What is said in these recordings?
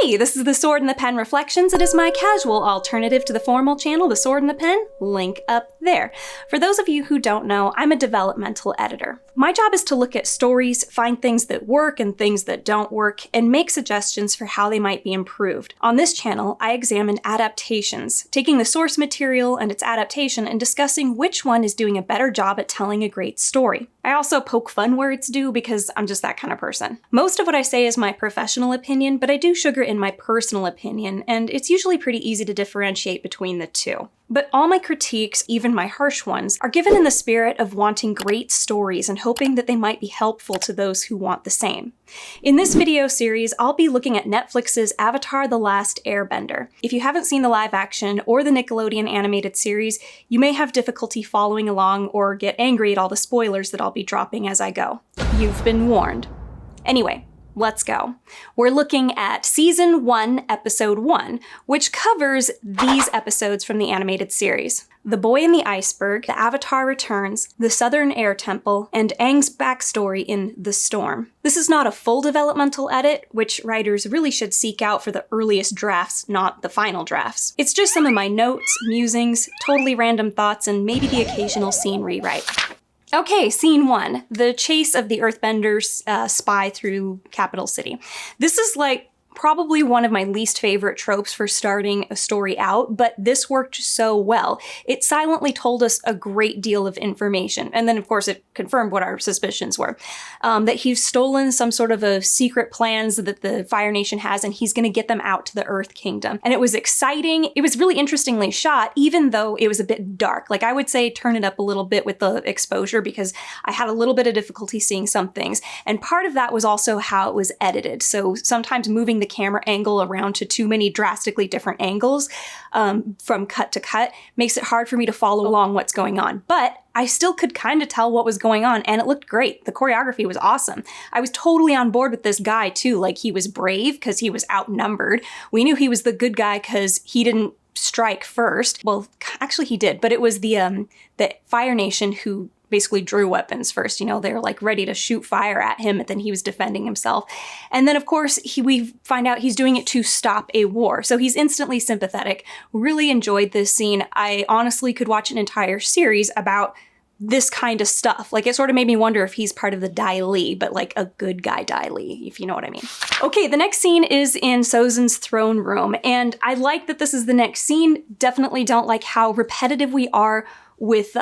Hey, this is the Sword and the Pen Reflections. It is my casual alternative to the formal channel, The Sword and the Pen, link up there. For those of you who don't know, I'm a developmental editor. My job is to look at stories, find things that work and things that don't work, and make suggestions for how they might be improved. On this channel, I examine adaptations, taking the source material and its adaptation and discussing which one is doing a better job at telling a great story. I also poke fun where it's due because I'm just that kind of person. Most of what I say is my professional opinion, but I do sugar in my personal opinion, and it's usually pretty easy to differentiate between the two. But all my critiques, even my harsh ones, are given in the spirit of wanting great stories and hoping that they might be helpful to those who want the same. In this video series, I'll be looking at Netflix's Avatar: The Last Airbender. If you haven't seen the live action or the Nickelodeon animated series, you may have difficulty following along or get angry at all the spoilers that I'll be dropping as I go. You've been warned. Anyway, let's go. We're looking at Season 1, Episode 1, which covers these episodes from the animated series. The Boy in the Iceberg, The Avatar Returns, The Southern Air Temple, and Aang's backstory in The Storm. This is not a full developmental edit, which writers really should seek out for the earliest drafts, not the final drafts. It's just some of my notes, musings, totally random thoughts, and maybe the occasional scene rewrite. Okay, Scene 1, the chase of the Earthbenders spy through Capital City. This is like probably one of my least favorite tropes for starting a story out, but this worked so well. It silently told us a great deal of information, and then of course it confirmed what our suspicions were. That he's stolen some sort of a secret plans that the Fire Nation has, and he's gonna get them out to the Earth Kingdom. And it was exciting. It was really interestingly shot, even though it was a bit dark. Like, I would say turn it up a little bit with the exposure because I had a little bit of difficulty seeing some things. And part of that was also how it was edited. So sometimes moving the camera angle around to too many drastically different angles from cut to cut makes it hard for me to follow along what's going on. But I still could kind of tell what was going on, and it looked great. The choreography was awesome. I was totally on board with this guy too. Like, he was brave because he was outnumbered. We knew he was the good guy because he didn't strike first. Well, actually he did, but it was the Fire Nation who basically drew weapons first. You know, they were like ready to shoot fire at him, and then he was defending himself. And then of course we find out he's doing it to stop a war. So he's instantly sympathetic. Really enjoyed this scene. I honestly could watch an entire series about this kind of stuff. Like, it sort of made me wonder if he's part of the Dai Li, but like a good guy Dai Li, if you know what I mean. Okay, the next scene is in Sozin's throne room, and I like that this is the next scene. Definitely don't like how repetitive we are with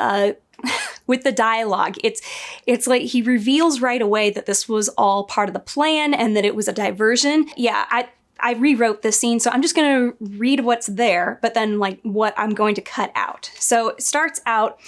with the dialogue. It's like he reveals right away that this was all part of the plan and that it was a diversion. Yeah, I rewrote this scene, so I'm just gonna read what's there, but then like what I'm going to cut out. So it starts out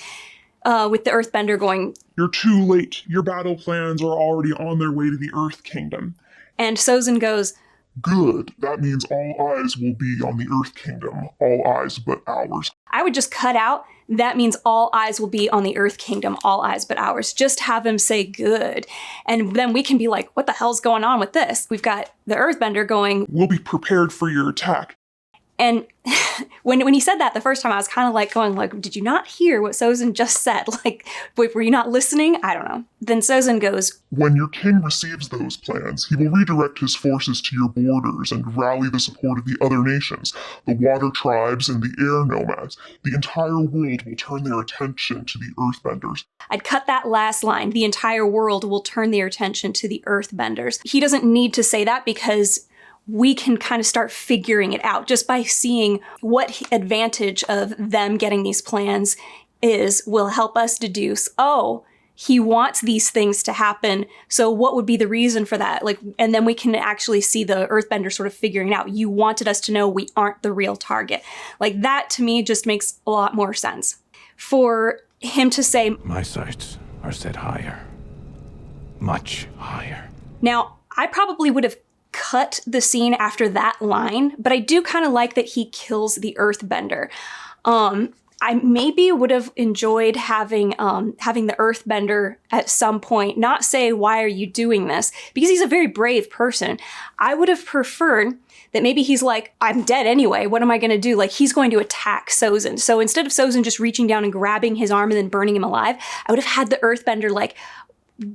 with the Earthbender going, "You're too late. Your battle plans are already on their way to the Earth Kingdom." And Sozin goes, "Good. That means all eyes will be on the Earth Kingdom. All eyes but ours." I would just cut out, "That means all eyes will be on the Earth Kingdom, all eyes but ours." Just have him say good. And then we can be like, what the hell's going on with this? We've got the Earthbender going, "We'll be prepared for your attack." And when he said that the first time, I was kind of like going like, did you not hear what Sozin just said? Like, were you not listening? I don't know. Then Sozin goes, "When your king receives those plans, he will redirect his forces to your borders and rally the support of the other nations, the water tribes and the air nomads. The entire world will turn their attention to the Earthbenders." I'd cut that last line. The entire world will turn their attention to the Earthbenders. He doesn't need to say that because we can kind of start figuring it out just by seeing what advantage of them getting these plans will help us deduce, oh, he wants these things to happen, so what would be the reason for that? Like, and then we can actually see the Earthbender sort of figuring it out. You wanted us to know we aren't the real target. Like, that to me just makes a lot more sense. For him to say, "My sights are set higher, much higher." Now, I probably would have cut the scene after that line, but I do kind of like that he kills the Earthbender. I maybe would have enjoyed having the Earthbender at some point not say, "Why are you doing this?" because he's a very brave person. I would have preferred that maybe he's like, "I'm dead anyway, what am I gonna do?" Like, he's going to attack Sozin. So instead of Sozin just reaching down and grabbing his arm and then burning him alive, I would have had the Earthbender like,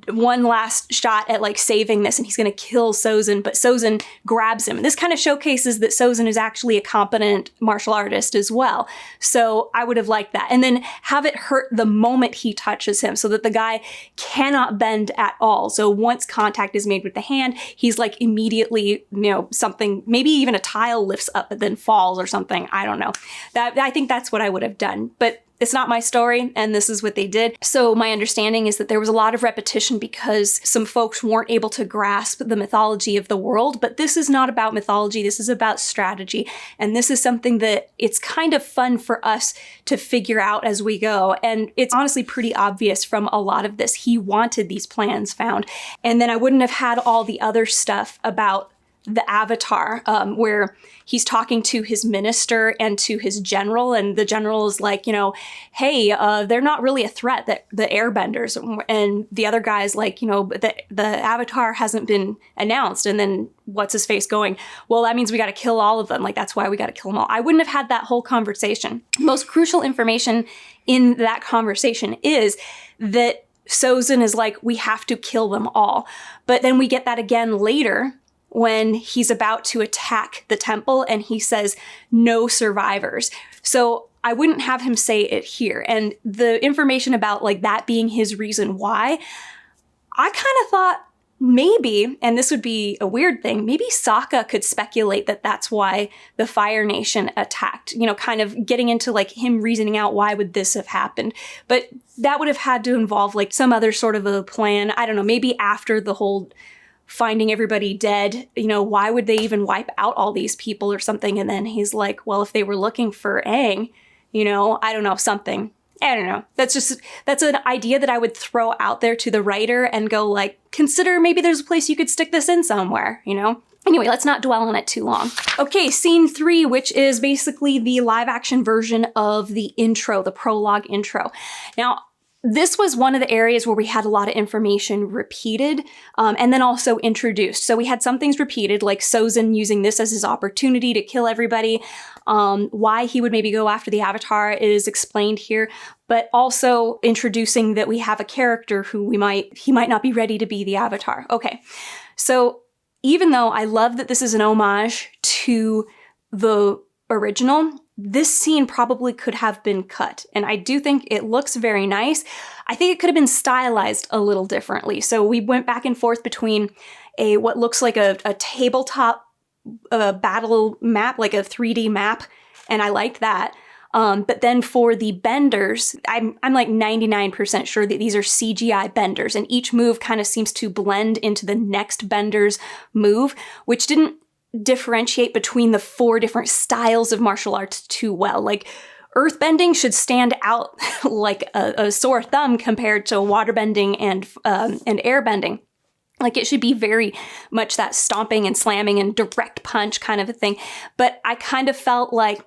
one last shot at like saving this, and he's going to kill Sozin, but Sozin grabs him. This kind of showcases that Sozin is actually a competent martial artist as well. So I would have liked that. And then have it hurt the moment he touches him so that the guy cannot bend at all. So once contact is made with the hand, he's like immediately, something, maybe even a tile lifts up and then falls or something. I don't know. I think that's what I would have done. But it's not my story, and this is what they did. So my understanding is that there was a lot of repetition because some folks weren't able to grasp the mythology of the world, but this is not about mythology, this is about strategy, and this is something that it's kind of fun for us to figure out as we go, and it's honestly pretty obvious from a lot of this. He wanted these plans found, and then I wouldn't have had all the other stuff about the Avatar, where he's talking to his minister and to his general, and the general is like, hey, they're not really a threat, that the Airbenders, and the other guy's like, the Avatar hasn't been announced, and then what's his face going, well, that means we got to kill all of them, like that's why we got to kill them all. I wouldn't have had that whole conversation. Most crucial information in that conversation is that Sozin is like, we have to kill them all, but then we get that again later when he's about to attack the temple and he says, no survivors. So I wouldn't have him say it here. And the information about like that being his reason why, I kind of thought maybe, and this would be a weird thing, maybe Sokka could speculate that that's why the Fire Nation attacked, kind of getting into like him reasoning out why would this have happened. But that would have had to involve like some other sort of a plan. I don't know, maybe after the whole finding everybody dead, why would they even wipe out all these people or something? And then he's like, well, if they were looking for Aang, I don't know, something. I don't know. That's an idea that I would throw out there to the writer and go like, consider maybe there's a place you could stick this in somewhere, Anyway, let's not dwell on it too long. Okay, scene 3, which is basically the live action version of the intro, the prologue intro. Now, this was one of the areas where we had a lot of information repeated and then also introduced. So we had some things repeated, like Sozin using this as his opportunity to kill everybody. Why he would maybe go after the Avatar is explained here, but also introducing that we have a character who he might not be ready to be the Avatar. Okay, so even though I love that this is an homage to the original, this scene probably could have been cut, and I do think it looks very nice. I think it could have been stylized a little differently. So we went back and forth between what looks like a tabletop battle map, like a 3D map, and I liked that. But then for the benders, I'm like 99% sure that these are CGI benders, and each move kind of seems to blend into the next bender's move, which didn't differentiate between the 4 different styles of martial arts too well. Like earthbending should stand out like a sore thumb compared to waterbending and airbending. Like it should be very much that stomping and slamming and direct punch kind of a thing. But I kind of felt like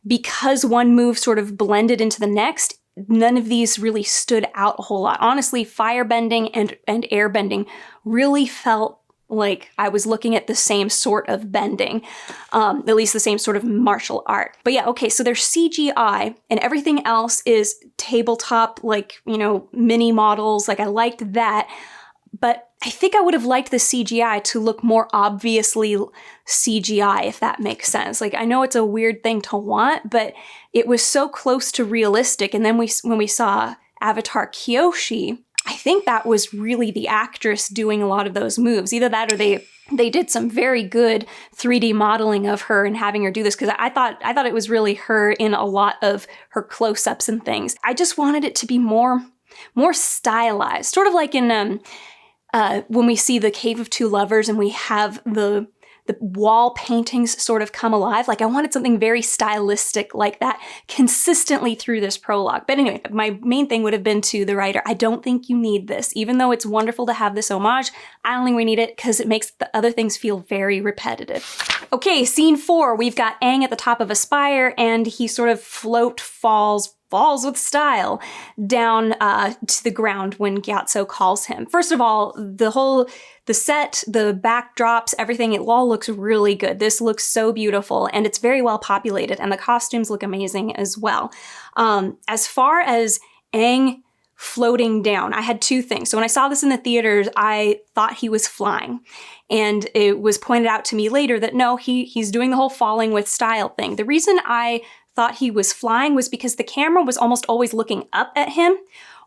because one move sort of blended into the next, none of these really stood out a whole lot. Honestly, firebending and airbending really felt like I was looking at the same sort of bending, at least the same sort of martial art. But yeah, okay, so there's CGI and everything else is tabletop, like, mini models. Like I liked that, but I think I would have liked the CGI to look more obviously CGI, if that makes sense. Like I know it's a weird thing to want, but it was so close to realistic. And then when we saw Avatar Kyoshi, I think that was really the actress doing a lot of those moves. Either that or they did some very good 3D modeling of her and having her do this, because I thought it was really her in a lot of her close-ups and things. I just wanted it to be more stylized, sort of like in when we see the Cave of Two Lovers and we have the wall paintings sort of come alive. Like I wanted something very stylistic like that consistently through this prologue. But anyway, my main thing would have been to the writer, I don't think you need this. Even though it's wonderful to have this homage, I don't think we need it because it makes the other things feel very repetitive. Okay, scene 4, we've got Aang at the top of a spire and he sort of falls with style down to the ground when Gyatso calls him. First of all, the set, the backdrops, everything, it all looks really good. This looks so beautiful and it's very well populated and the costumes look amazing as well. As far as Aang floating down. I had two things. So when I saw this in the theaters, I thought he was flying. And it was pointed out to me later that no, he's doing the whole falling with style thing. The reason I thought he was flying was because the camera was almost always looking up at him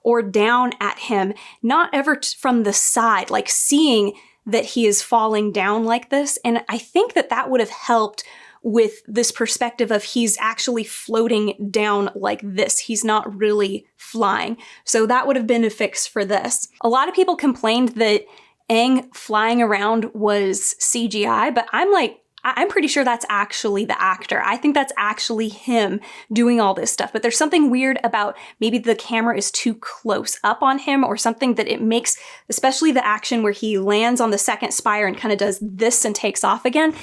or down at him, not ever from the side, like seeing that he is falling down like this. And I think that that would have helped with this perspective of he's actually floating down like this. He's not really flying. So that would have been a fix for this. A lot of people complained that Aang flying around was CGI, but I'm pretty sure that's actually the actor. I think that's actually him doing all this stuff. But there's something weird about maybe the camera is too close up on him or something that it makes, especially the action where he lands on the second spire and kind of does this and takes off again.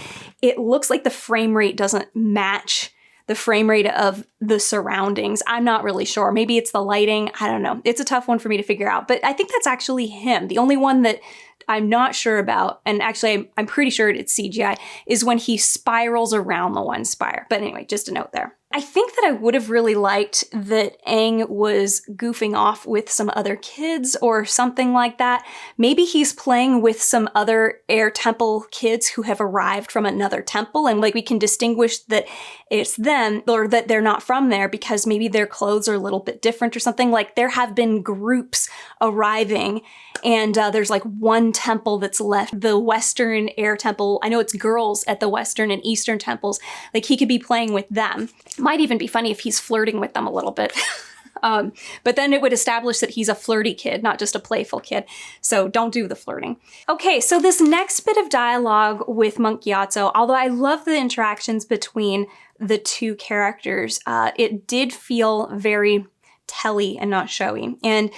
It looks like the frame rate doesn't match the frame rate of the surroundings. I'm not really sure. Maybe it's the lighting. I don't know. It's a tough one for me to figure out. But I think that's actually him. The only one that I'm not sure about, and actually I'm pretty sure it's CGI, is when he spirals around the one spire. But anyway, just a note there. I think that I would have really liked that Aang was goofing off with some other kids or something like that. Maybe he's playing with some other Air Temple kids who have arrived from another temple, and like we can distinguish that it's them or that they're not from there because maybe their clothes are a little bit different or something. Like there have been groups arriving and there's like one temple that's left, the Western Air Temple. I know it's girls at the Western and Eastern temples. Like he could be playing with them. Might even be funny if he's flirting with them a little bit. But then it would establish that he's a flirty kid, not just a playful kid. So don't do the flirting. Okay, so this next bit of dialogue with Monk Gyatso, although I love the interactions between the two characters, it did feel very telly and not showy. And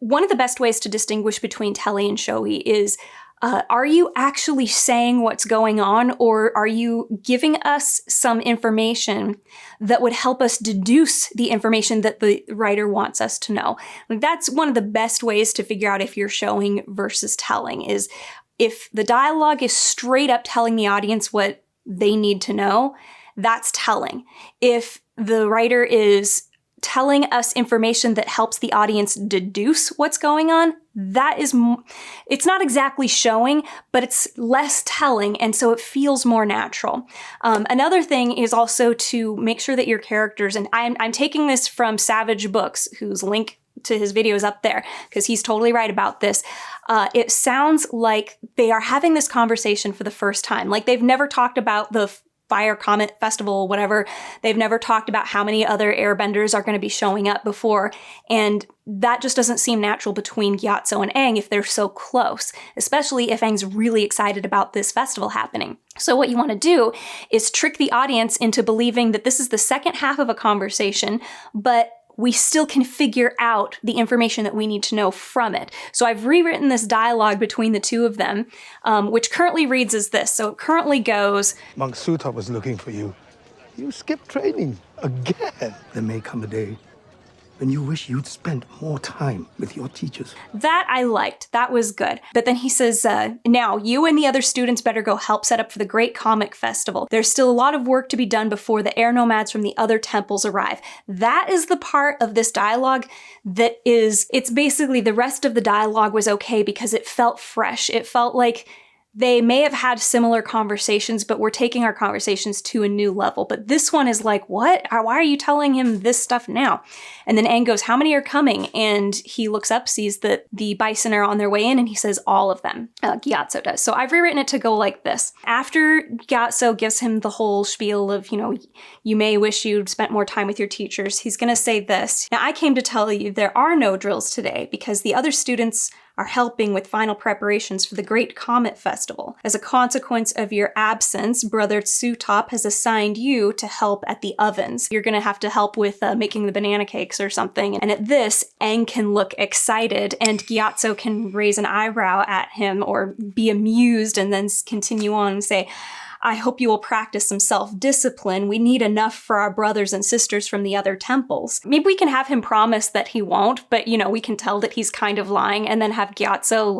one of the best ways to distinguish between telly and showy is, are you actually saying what's going on, or are you giving us some information that would help us deduce the information that the writer wants us to know? Like, that's one of the best ways to figure out if you're showing versus telling, is if the dialogue is straight up telling the audience what they need to know, that's telling. If the writer is telling us information that helps the audience deduce what's going on, that is, it's not exactly showing, but it's less telling, and so it feels more natural. Another thing is also to make sure that your characters, and I'm taking this from Savage Books, whose link to his video is up there, because he's totally right about this. It sounds like they are having this conversation for the first time. Like they've never talked about the Fire Comet Festival, whatever. They've never talked about how many other Airbenders are going to be showing up before. And that just doesn't seem natural between Gyatso and Aang if they're so close, especially if Aang's really excited about this festival happening. So what you want to do is trick the audience into believing that this is the second half of a conversation, but we still can figure out the information that we need to know from it. So I've rewritten this dialogue between the two of them, which currently reads as this. So it currently goes, Monk Suta was looking for you. You skipped training again. There may come a day when you wish you'd spent more time with your teachers. That I liked. That was good. But then he says, now you and the other students better go help set up for the Great Comic Festival. There's still a lot of work to be done before the air nomads from the other temples arrive. That is the part of this dialogue that is, it's basically the rest of the dialogue was okay because it felt fresh. It felt like they may have had similar conversations, but we're taking our conversations to a new level. But this one is like, what? Why are you telling him this stuff now? And then Aang goes, how many are coming? And he looks up, sees that the bison are on their way in, and he says, all of them. Gyatso does. So I've rewritten it to go like this. After Gyatso gives him the whole spiel of, you may wish you'd spent more time with your teachers, he's going to say this. Now, I came to tell you there are no drills today because the other students are helping with final preparations for the Great Comet Festival. As a consequence of your absence, Brother Sutop has assigned you to help at the ovens. You're gonna have to help with making the banana cakes or something. And at this, Aang can look excited and Gyatso can raise an eyebrow at him or be amused and then continue on and say, I hope you will practice some self-discipline. We need enough for our brothers and sisters from the other temples. Maybe we can have him promise that he won't, but we can tell that he's kind of lying and then have Gyatso,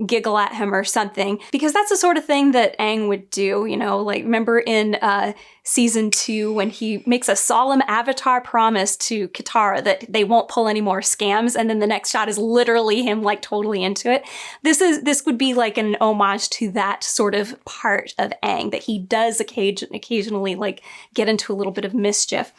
giggle at him or something. Because that's the sort of thing that Aang would do, remember in season 2 when he makes a solemn Avatar promise to Katara that they won't pull any more scams, and then the next shot is literally him like totally into it. This would be like an homage to that sort of part of Aang, that he does occasionally like get into a little bit of mischief.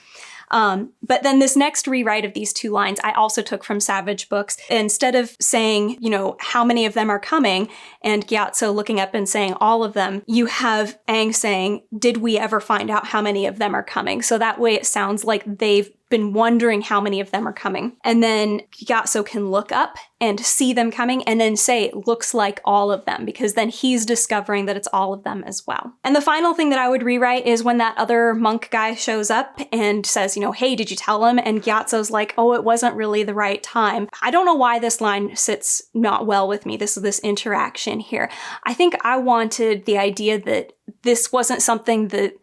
But then this next rewrite of these 2 lines, I also took from Savage Books. Instead of saying, you know, how many of them are coming, and Gyatso looking up and saying all of them, you have Aang saying, did we ever find out how many of them are coming? So that way it sounds like they've been wondering how many of them are coming. And then Gyatso can look up and see them coming and then say, it looks like all of them, because then he's discovering that it's all of them as well. And the final thing that I would rewrite is when that other monk guy shows up and says, you know, hey, did you tell him? And Gyatso's like, oh, it wasn't really the right time. I don't know why this line sits not well with me, this interaction here. I think I wanted the idea that this wasn't something that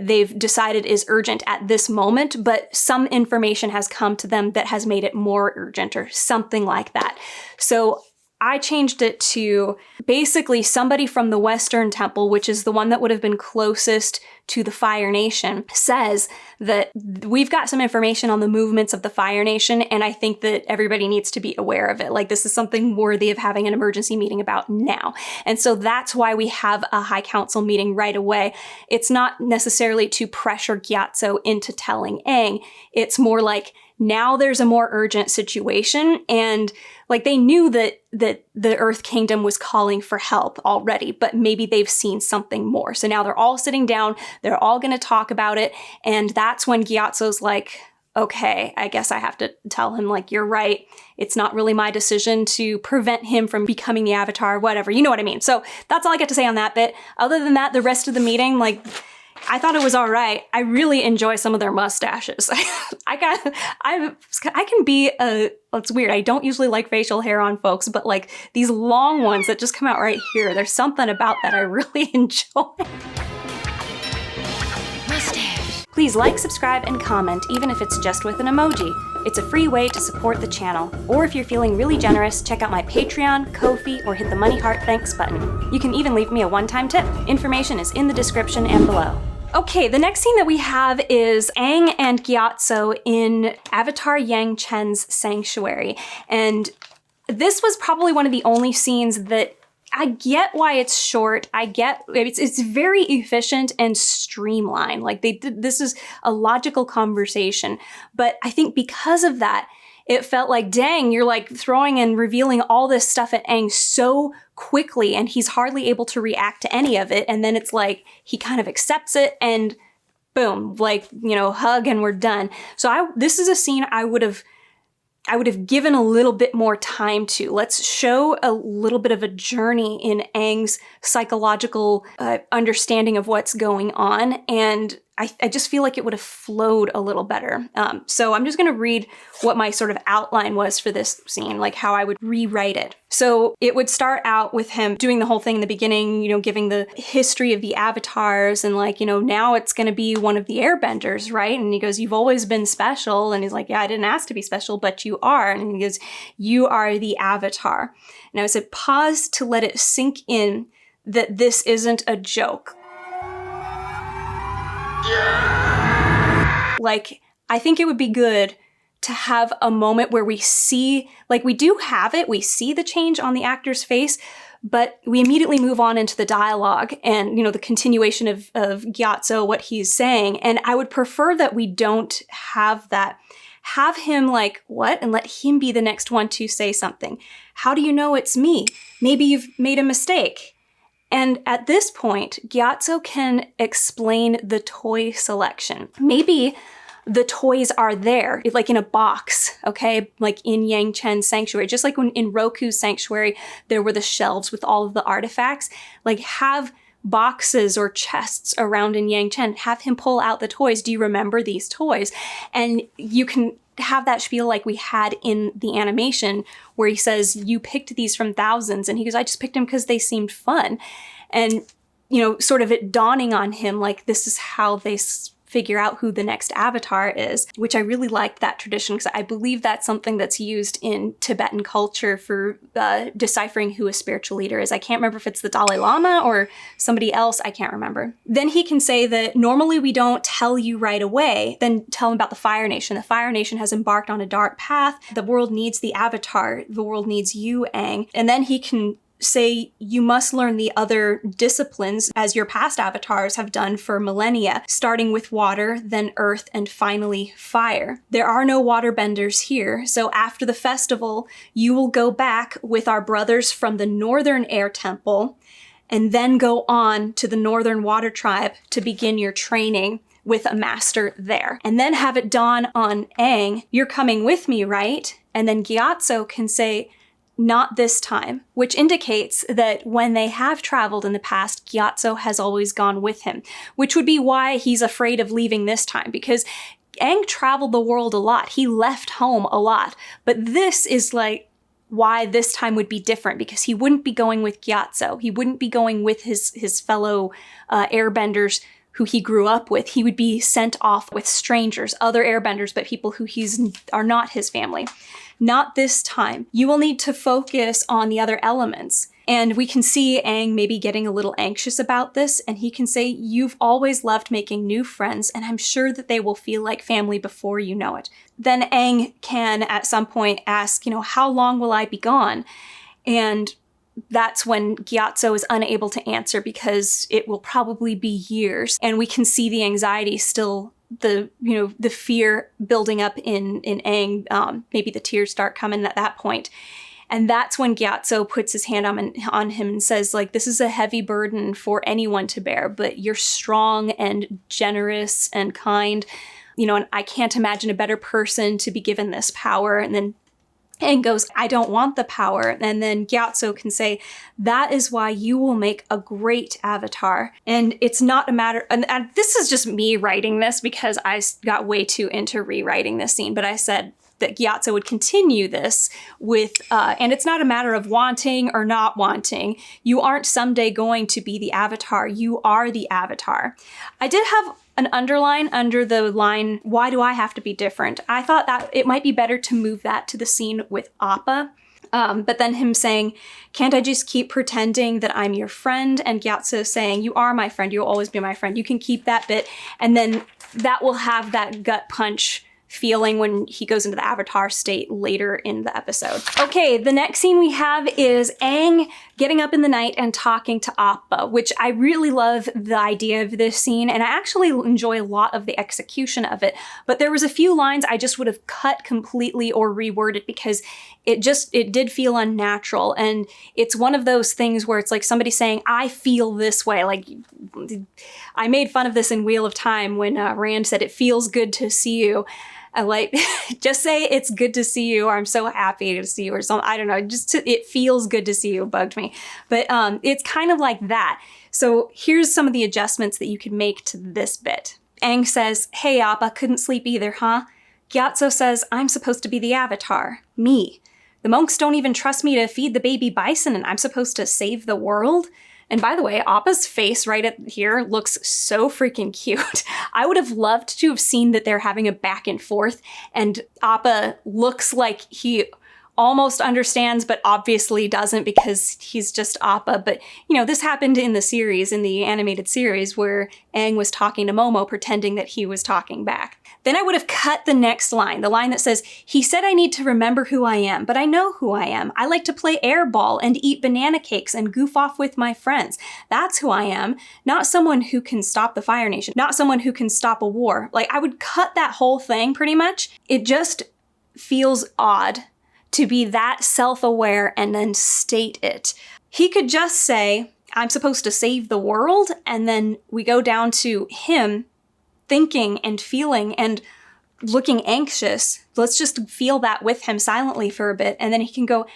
they've decided is urgent at this moment, but some information has come to them that has made it more urgent or something like that. So I changed it to basically somebody from the Western Temple, which is the one that would have been closest to the Fire Nation, says that we've got some information on the movements of the Fire Nation, and I think that everybody needs to be aware of it. Like, this is something worthy of having an emergency meeting about now. And so that's why we have a High Council meeting right away. It's not necessarily to pressure Gyatso into telling Aang. It's more like, now there's a more urgent situation, and like they knew that the Earth Kingdom was calling for help already, but maybe they've seen something more. So now they're all sitting down, they're all going to talk about it, and that's when Gyatso's like, okay, I guess I have to tell him, like, you're right. It's not really my decision to prevent him from becoming the Avatar, whatever. You know what I mean? So that's all I get to say on that bit. Other than that, the rest of the meeting, like, I thought it was all right. I really enjoy some of their mustaches. I can be it's weird. I don't usually like facial hair on folks, but like these long ones that just come out right here, there's something about that I really enjoy. Mustache. Please like, subscribe, and comment, even if it's just with an emoji. It's a free way to support the channel. Or if you're feeling really generous, check out my Patreon, Ko-fi, or hit the money heart thanks button. You can even leave me a one-time tip. Information is in the description and below. Okay, the next scene that we have is Aang and Gyatso in Avatar Yang Chen's sanctuary. And this was probably one of the only scenes that I get why it's short. I get it's very efficient and streamlined. Like this is a logical conversation. But I think because of that, it felt like, dang, you're like throwing and revealing all this stuff at Aang so quickly, and he's hardly able to react to any of it. And then it's like he kind of accepts it and boom, like, you know, hug and we're done. So this is a scene I would have given a little bit more time to. Let's show a little bit of a journey in Aang's psychological understanding of what's going on. And I just feel like it would have flowed a little better. So I'm just going to read what my sort of outline was for this scene, like how I would rewrite it. So it would start out with him doing the whole thing in the beginning, you know, giving the history of the avatars and like, you know, now it's going to be one of the Airbenders, right? And he goes, you've always been special. And he's like, yeah, I didn't ask to be special, but you are. And he goes, you are the Avatar. And I said, pause to let it sink in that this isn't a joke. Like, I think it would be good to have a moment where we see, like we do have it, we see the change on the actor's face, but we immediately move on into the dialogue and, you know, the continuation of Gyatso, what he's saying. And I would prefer that we don't have that. Have him like, what? And let him be the next one to say something. How do you know it's me? Maybe you've made a mistake. And at this point, Gyatso can explain the toy selection. Maybe the toys are there, like in a box, okay? Like in Yang Chen's sanctuary. Just like when in Roku's sanctuary, there were the shelves with all of the artifacts. Like have boxes or chests around in Yang Chen. Have him pull out the toys. Do you remember these toys? And you can have that spiel like we had in the animation where he says, you picked these from thousands. And he goes, I just picked them because they seemed fun. And, you know, sort of it dawning on him, like, this is how they fit figure out who the next avatar is, which I really liked that tradition because I believe that's something that's used in Tibetan culture for deciphering who a spiritual leader is. I can't remember if it's the Dalai Lama or somebody else, I can't remember. Then he can say that normally we don't tell you right away, then tell him about the Fire Nation. The Fire Nation has embarked on a dark path. The world needs the avatar. The world needs you, Aang. And then he can say you must learn the other disciplines as your past avatars have done for millennia, starting with water, then earth, and finally fire. There are no waterbenders here, so after the festival, you will go back with our brothers from the Northern Air Temple and then go on to the Northern Water Tribe to begin your training with a master there. And then have it dawn on Aang, you're coming with me, right? And then Gyatso can say, not this time, which indicates that when they have traveled in the past, Gyatso has always gone with him, which would be why he's afraid of leaving this time, because Aang traveled the world a lot. He left home a lot. But this is like why this time would be different, because he wouldn't be going with Gyatso. He wouldn't be going with his fellow airbenders who he grew up with. He would be sent off with strangers, other airbenders, but people who are not his family. Not this time. You will need to focus on the other elements. And we can see Aang maybe getting a little anxious about this, and he can say, you've always loved making new friends, and I'm sure that they will feel like family before you know it. Then Aang can, at some point, ask, how long will I be gone? And that's when Gyatso is unable to answer because it will probably be years. And we can see the anxiety still, the fear building up in Aang. Maybe the tears start coming at that point. And that's when Gyatso puts his hand on him and says, this is a heavy burden for anyone to bear, but you're strong and generous and kind, and I can't imagine a better person to be given this power. And then Aang goes, I don't want the power. And then Gyatso can say, that is why you will make a great avatar. And it's not a matter, and this is just me writing this because I got way too into rewriting this scene, but I said that Gyatso would continue this with, and it's not a matter of wanting or not wanting. You aren't someday going to be the avatar. You are the avatar. I did have an underline under the line, why do I have to be different? I thought that it might be better to move that to the scene with Appa. But then him saying, can't I just keep pretending that I'm your friend? And Gyatso saying, you are my friend. You'll always be my friend. You can keep that bit. And then that will have that gut punch feeling when he goes into the avatar state later in the episode. Okay, the next scene we have is Aang getting up in the night and talking to Appa, which I really love the idea of this scene, and I actually enjoy a lot of the execution of it. But there was a few lines I just would have cut completely or reworded because it did feel unnatural. And it's one of those things where it's like somebody saying, I feel this way. Like, I made fun of this in Wheel of Time when Rand said, it feels good to see you. Just say it's good to see you, or I'm so happy to see you, or something. I don't know, it feels good to see you bugged me. But it's kind of like that. So here's some of the adjustments that you can make to this bit. Aang says, hey Appa, couldn't sleep either, huh? Gyatso says, I'm supposed to be the avatar. Me. The monks don't even trust me to feed the baby bison, and I'm supposed to save the world? And by the way, Appa's face right here looks so freaking cute. I would have loved to have seen that they're having a back and forth, and Appa looks like he almost understands, but obviously doesn't because he's just Appa. But, this happened in the series, in the animated series, where Aang was talking to Momo, pretending that he was talking back. Then I would have cut the next line, the line that says, he said I need to remember who I am, but I know who I am. I like to play airball and eat banana cakes and goof off with my friends. That's who I am, not someone who can stop the Fire Nation, not someone who can stop a war. I would cut that whole thing pretty much. It just feels odd to be that self-aware and then state it. He could just say, I'm supposed to save the world, and then we go down to him thinking and feeling and looking anxious. Let's just feel that with him silently for a bit, and then he can go,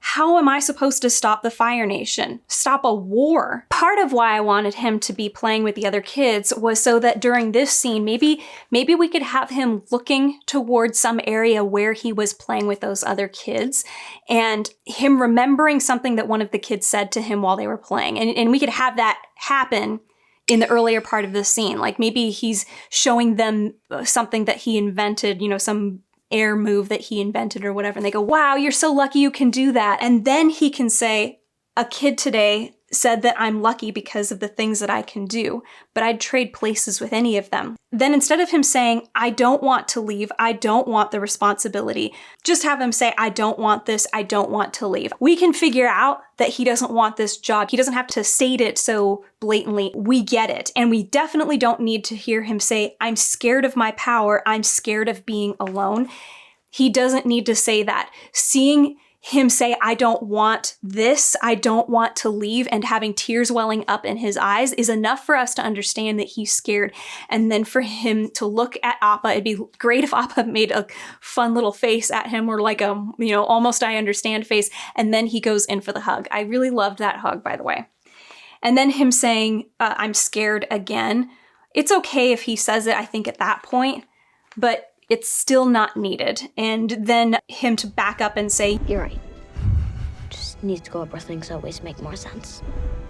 how am I supposed to stop the Fire Nation? Stop a war? Part of why I wanted him to be playing with the other kids was so that during this scene, maybe we could have him looking towards some area where he was playing with those other kids, and him remembering something that one of the kids said to him while they were playing. And we could have that happen in the earlier part of the scene. Like maybe he's showing them something that he invented, you know, some air move that he invented or whatever. And they go, wow, you're so lucky you can do that. And then he can say, a kid today said that I'm lucky because of the things that I can do, but I'd trade places with any of them. Then instead of him saying, I don't want to leave, I don't want the responsibility, just have him say, I don't want this, I don't want to leave. We can figure out that he doesn't want this job. He doesn't have to state it so blatantly. We get it. And we definitely don't need to hear him say, I'm scared of my power, I'm scared of being alone. He doesn't need to say that. Seeing him say, I don't want this, I don't want to leave, and having tears welling up in his eyes is enough for us to understand that he's scared. And then for him to look at Appa, it'd be great if Appa made a fun little face at him, or like a, you know, almost I understand face, and then he goes in for the hug. I really loved that hug, by the way. And then him saying, I'm scared again. It's okay if he says it, I think, at that point, but it's still not needed. And then him to back up and say, you're right. Just needs to go up where things always make more sense.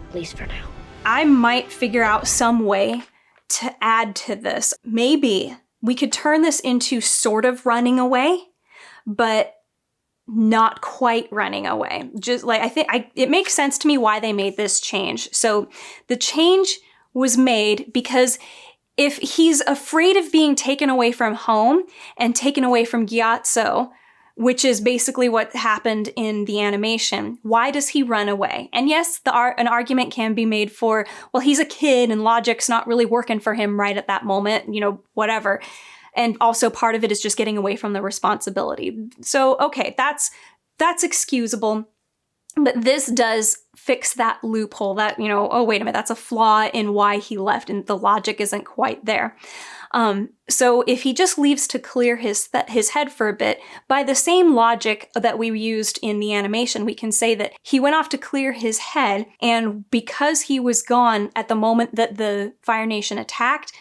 At least for now. I might figure out some way to add to this. Maybe we could turn this into sort of running away, but not quite running away. Just like, it makes sense to me why they made this change. So the change was made because if he's afraid of being taken away from home and taken away from Gyatso, which is basically what happened in the animation, why does he run away? And yes, an argument can be made for, well, he's a kid and logic's not really working for him right at that moment, you know, whatever. And also part of it is just getting away from the responsibility. So, okay, that's excusable. But this does fix that loophole that, you know, oh, wait a minute, that's a flaw in why he left and the logic isn't quite there. So if he just leaves to clear his head for a bit, by the same logic that we used in the animation, we can say that he went off to clear his head, and because he was gone at the moment that the Fire Nation attacked,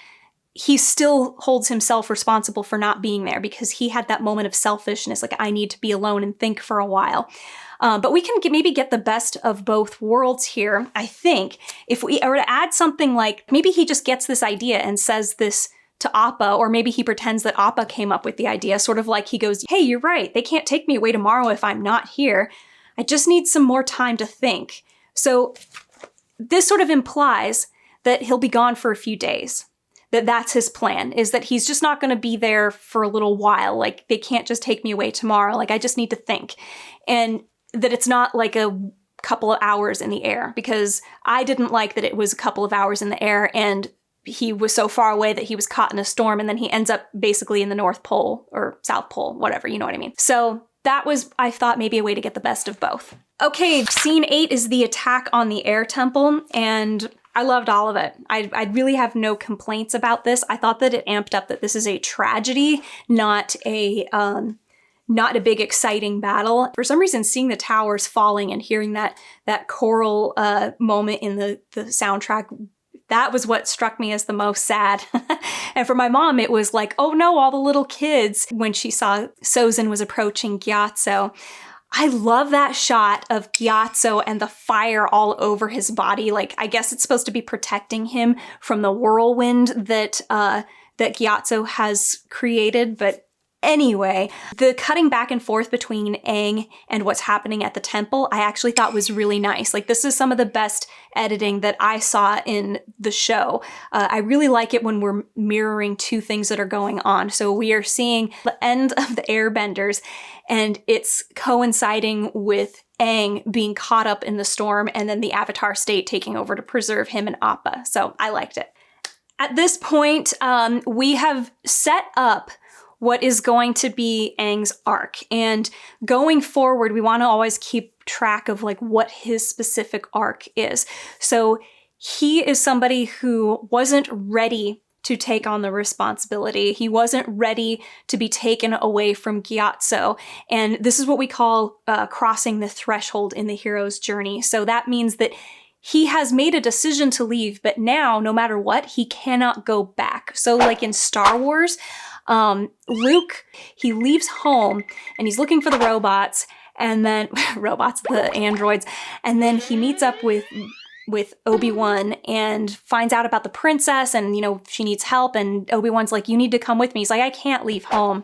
he still holds himself responsible for not being there because he had that moment of selfishness, like, I need to be alone and think for a while. But we can maybe get the best of both worlds here, I think. If we were to add something like, maybe he just gets this idea and says this to Appa, or maybe he pretends that Appa came up with the idea, sort of like he goes, hey, you're right, they can't take me away tomorrow if I'm not here. I just need some more time to think. So this sort of implies that he'll be gone for a few days. That's his plan, is that he's just not going to be there for a little while. Like, they can't just take me away tomorrow. Like, I just need to think. And that it's not like a couple of hours in the air, because I didn't like that it was a couple of hours in the air and he was so far away that he was caught in a storm and then he ends up basically in the North Pole or South Pole, whatever, you know what I mean? So that was, I thought, maybe a way to get the best of both. Okay, scene 8 is the attack on the air temple, and I loved all of it. I really have no complaints about this. I thought that it amped up that this is a tragedy, not a big exciting battle. For some reason, seeing the towers falling and hearing that choral moment in the soundtrack, that was what struck me as the most sad. And for my mom, it was like, oh no, all the little kids, when she saw Sozin was approaching Gyatso. I love that shot of Gyatso and the fire all over his body. Like, I guess it's supposed to be protecting him from the whirlwind that Gyatso has created, but anyway, the cutting back and forth between Aang and what's happening at the temple, I actually thought was really nice. Like, this is some of the best editing that I saw in the show. I really like it when we're mirroring two things that are going on. So we are seeing the end of the Airbenders, and it's coinciding with Aang being caught up in the storm, and then the Avatar state taking over to preserve him and Appa. So I liked it. At this point, we have set up what is going to be Aang's arc. And going forward, we want to always keep track of like what his specific arc is. So he is somebody who wasn't ready to take on the responsibility. He wasn't ready to be taken away from Gyatso. And this is what we call crossing the threshold in the hero's journey. So that means that he has made a decision to leave, but now, no matter what, he cannot go back. So like in Star Wars, Luke, he leaves home and he's looking for the robots, and then the androids, and then he meets up with with Obi-Wan and finds out about the princess and, she needs help. And Obi-Wan's like, you need to come with me. He's like, I can't leave home.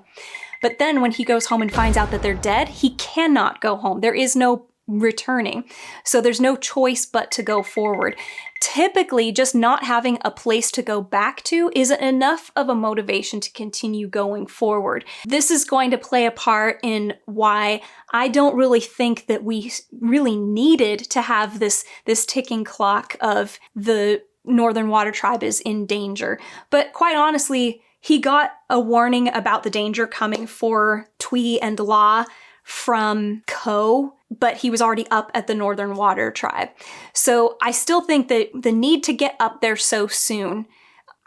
But then when he goes home and finds out that they're dead, he cannot go home. There is no returning. So there's no choice but to go forward. Typically, just not having a place to go back to isn't enough of a motivation to continue going forward. This is going to play a part in why I don't really think that we really needed to have this ticking clock of the Northern Water Tribe is in danger. But quite honestly, he got a warning about the danger coming for Twee and La from Ko, but he was already up at the Northern Water Tribe. So I still think that the need to get up there so soon,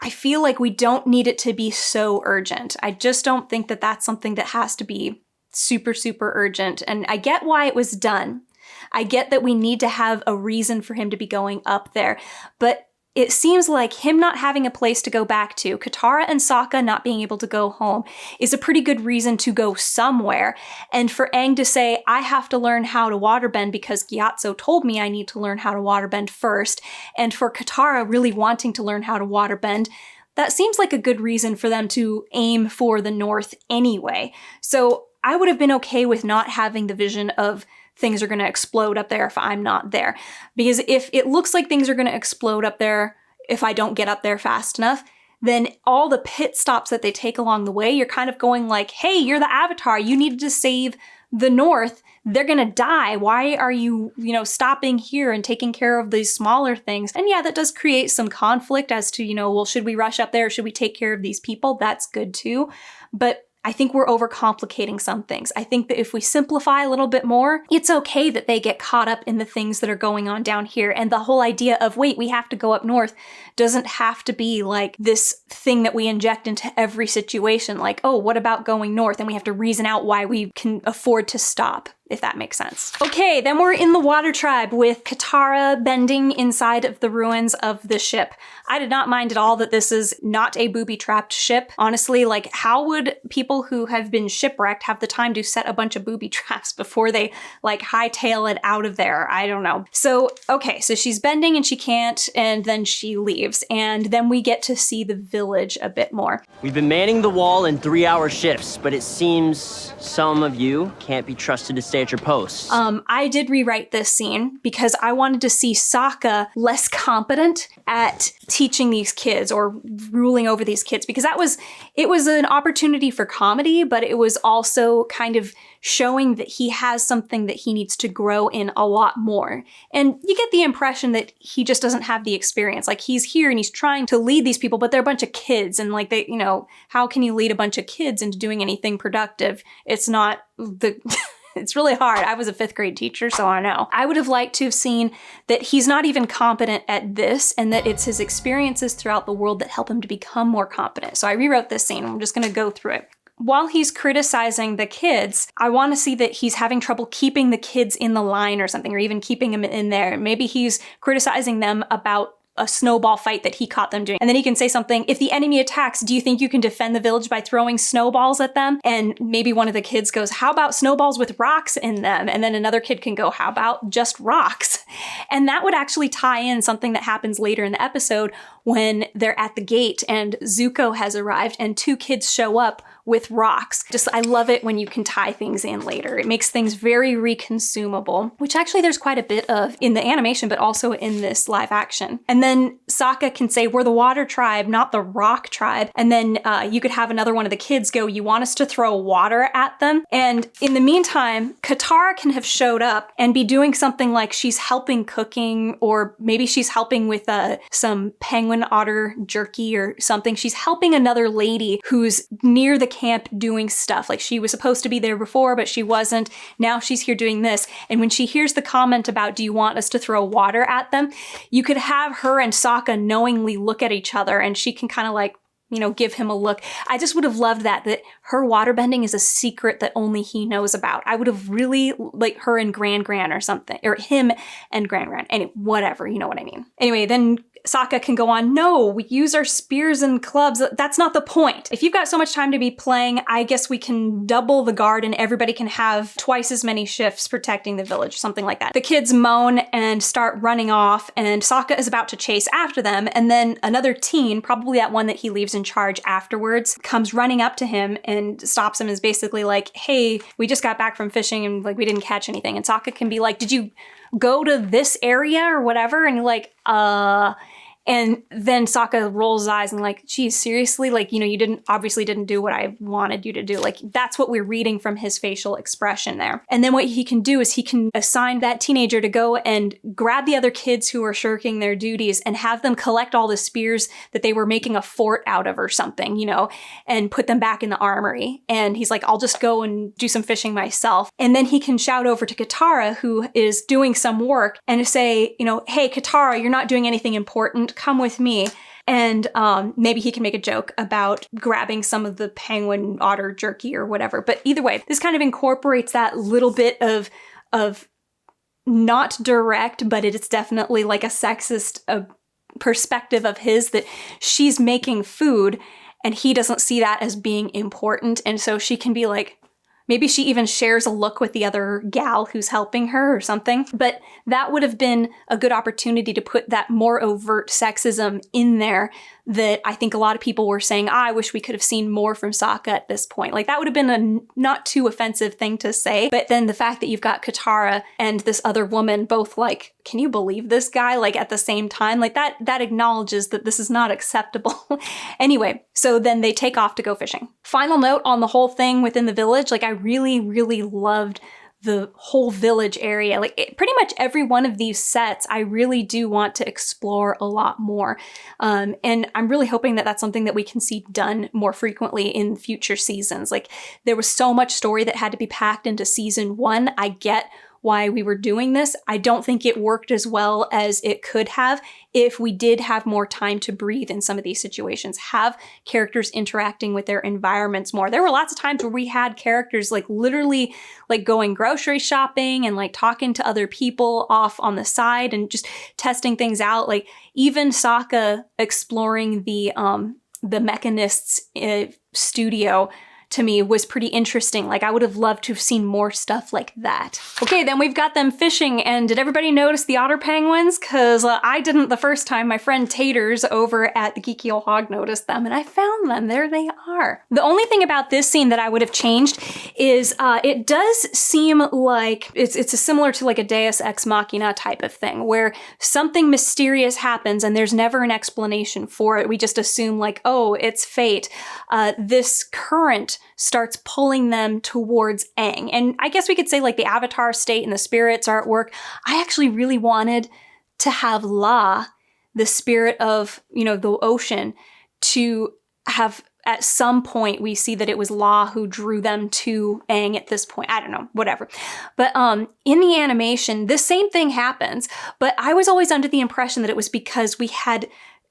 I feel like we don't need it to be so urgent. I just don't think that that's something that has to be super, super urgent. And I get why it was done. I get that we need to have a reason for him to be going up there, but it seems like him not having a place to go back to, Katara and Sokka not being able to go home, is a pretty good reason to go somewhere. And for Aang to say, I have to learn how to waterbend because Gyatso told me I need to learn how to waterbend first, and for Katara really wanting to learn how to waterbend, that seems like a good reason for them to aim for the north anyway. So I would have been okay with not having the vision of things are going to explode up there if I'm not there. Because if it looks like things are going to explode up there if I don't get up there fast enough, then all the pit stops that they take along the way, you're kind of going like, hey, you're the Avatar. You needed to save the North. They're going to die. Why are you, stopping here and taking care of these smaller things? And yeah, that does create some conflict as to, well, should we rush up there? Or should we take care of these people? That's good too. But I think we're overcomplicating some things. I think that if we simplify a little bit more, it's okay that they get caught up in the things that are going on down here. And the whole idea of, wait, we have to go up north doesn't have to be like this thing that we inject into every situation. Like, oh, what about going north? And we have to reason out why we can afford to stop, if that makes sense. Okay, then we're in the Water Tribe with Katara bending inside of the ruins of the ship. I did not mind at all that this is not a booby-trapped ship. Honestly, like, how would people who have been shipwrecked have the time to set a bunch of booby traps before they, hightail it out of there? I don't know. So, okay, so she's bending and she can't, and then she leaves. And then we get to see the village a bit more. We've been manning the wall in 3-hour shifts, but it seems some of you can't be trusted to stay at your posts. I did rewrite this scene because I wanted to see Sokka less competent at teaching these kids or ruling over these kids, because it was an opportunity for comedy, but it was also kind of showing that he has something that he needs to grow in a lot more. And you get the impression that he just doesn't have the experience. Like, he's here and he's trying to lead these people, but they're a bunch of kids, and how can you lead a bunch of kids into doing anything productive? It's not it's really hard. I was a 5th grade teacher, so I know. I would have liked to have seen that he's not even competent at this, and that it's his experiences throughout the world that help him to become more competent. So I rewrote this scene. I'm just going to go through it. While he's criticizing the kids, I want to see that he's having trouble keeping the kids in the line or something, or even keeping them in there. Maybe he's criticizing them about a snowball fight that he caught them doing. And then he can say something, if the enemy attacks, do you think you can defend the village by throwing snowballs at them? And maybe one of the kids goes, how about snowballs with rocks in them? And then another kid can go, how about just rocks? And that would actually tie in something that happens later in the episode when they're at the gate and Zuko has arrived and 2 kids show up with rocks. I love it when you can tie things in later. It makes things very reconsumable, which actually there's quite a bit of in the animation, but also in this live action. And then Sokka can say, we're the Water Tribe, not the Rock Tribe. And then you could have another one of the kids go, you want us to throw water at them? And in the meantime, Katara can have showed up and be doing something like she's helping cooking, or maybe she's helping with some penguin otter jerky or something. She's helping another lady who's near the camp doing stuff. Like, she was supposed to be there before, but she wasn't. Now she's here doing this. And when she hears the comment about, do you want us to throw water at them? You could have her and Sokka knowingly look at each other, and she can kind of give him a look. I just would have loved that her waterbending is a secret that only he knows about. I would have really like her and Gran or something, or him and Gran. Anyway, whatever, you know what I mean. Anyway, then Sokka can go on, no, we use our spears and clubs. That's not the point. If you've got so much time to be playing, I guess we can double the guard and everybody can have twice as many shifts protecting the village, something like that. The kids moan and start running off, and Sokka is about to chase after them, and then another teen, probably that one that he leaves in charge afterwards, comes running up to him and stops him and is basically like, hey, we just got back from fishing and like we didn't catch anything. And Sokka can be like, did you go to this area or whatever? And you're like, and then Sokka rolls his eyes and like, geez, seriously? Like, you know, you obviously didn't do what I wanted you to do. Like, that's what we're reading from his facial expression there. And then what he can do is he can assign that teenager to go and grab the other kids who are shirking their duties and have them collect all the spears that they were making a fort out of or something, you know, and put them back in the armory. And he's like, I'll just go and do some fishing myself. And then he can shout over to Qara, who is doing some work, and say, you know, hey, Qara, you're not doing anything important. Come with me. And maybe he can make a joke about grabbing some of the penguin otter jerky or whatever. But either way, this kind of incorporates that little bit of not direct, but it's definitely like a sexist perspective of his, that she's making food and he doesn't see that as being important. And so she can be like, maybe she even shares a look with the other gal who's helping her or something. But that would have been a good opportunity to put that more overt sexism in there that I think a lot of people were saying, I wish we could have seen more from Sokka at this point. Like, that would have been a not too offensive thing to say. But then the fact that you've got Qara and this other woman both like, can you believe this guy? Like, at the same time, like that acknowledges that this is not acceptable. Anyway, so then they take off to go fishing. Final note on the whole thing within the village, like, I really, really loved the whole village area. Like, pretty much every one of these sets, I really do want to explore a lot more. And I'm really hoping that that's something that we can see done more frequently in future seasons. Like, there was so much story that had to be packed into season 1. I get why we were doing this. I don't think it worked as well as it could have if we did have more time to breathe in some of these situations, have characters interacting with their environments more. There were lots of times where we had characters like literally like going grocery shopping and like talking to other people off on the side and just testing things out. Like, even Sokka exploring the Mechanist's studio, to me, was pretty interesting. Like, I would have loved to have seen more stuff like that. Okay, then we've got them fishing, and did everybody notice the otter penguins? Because I didn't the first time. My friend Taters over at the Geeky Old Hog noticed them, and I found them. There they are. The only thing about this scene that I would have changed is it does seem like it's similar to like a Deus Ex Machina type of thing, where something mysterious happens and there's never an explanation for it. We just assume like, oh, it's fate. This current starts pulling them towards Aang. And I guess we could say like the Avatar state and the spirits are at work. I actually really wanted to have La, the spirit of, you know, the ocean, to have at some point we see that it was La who drew them to Aang at this point. I don't know, whatever. But in the animation, this same thing happens, but I was always under the impression that it was because we had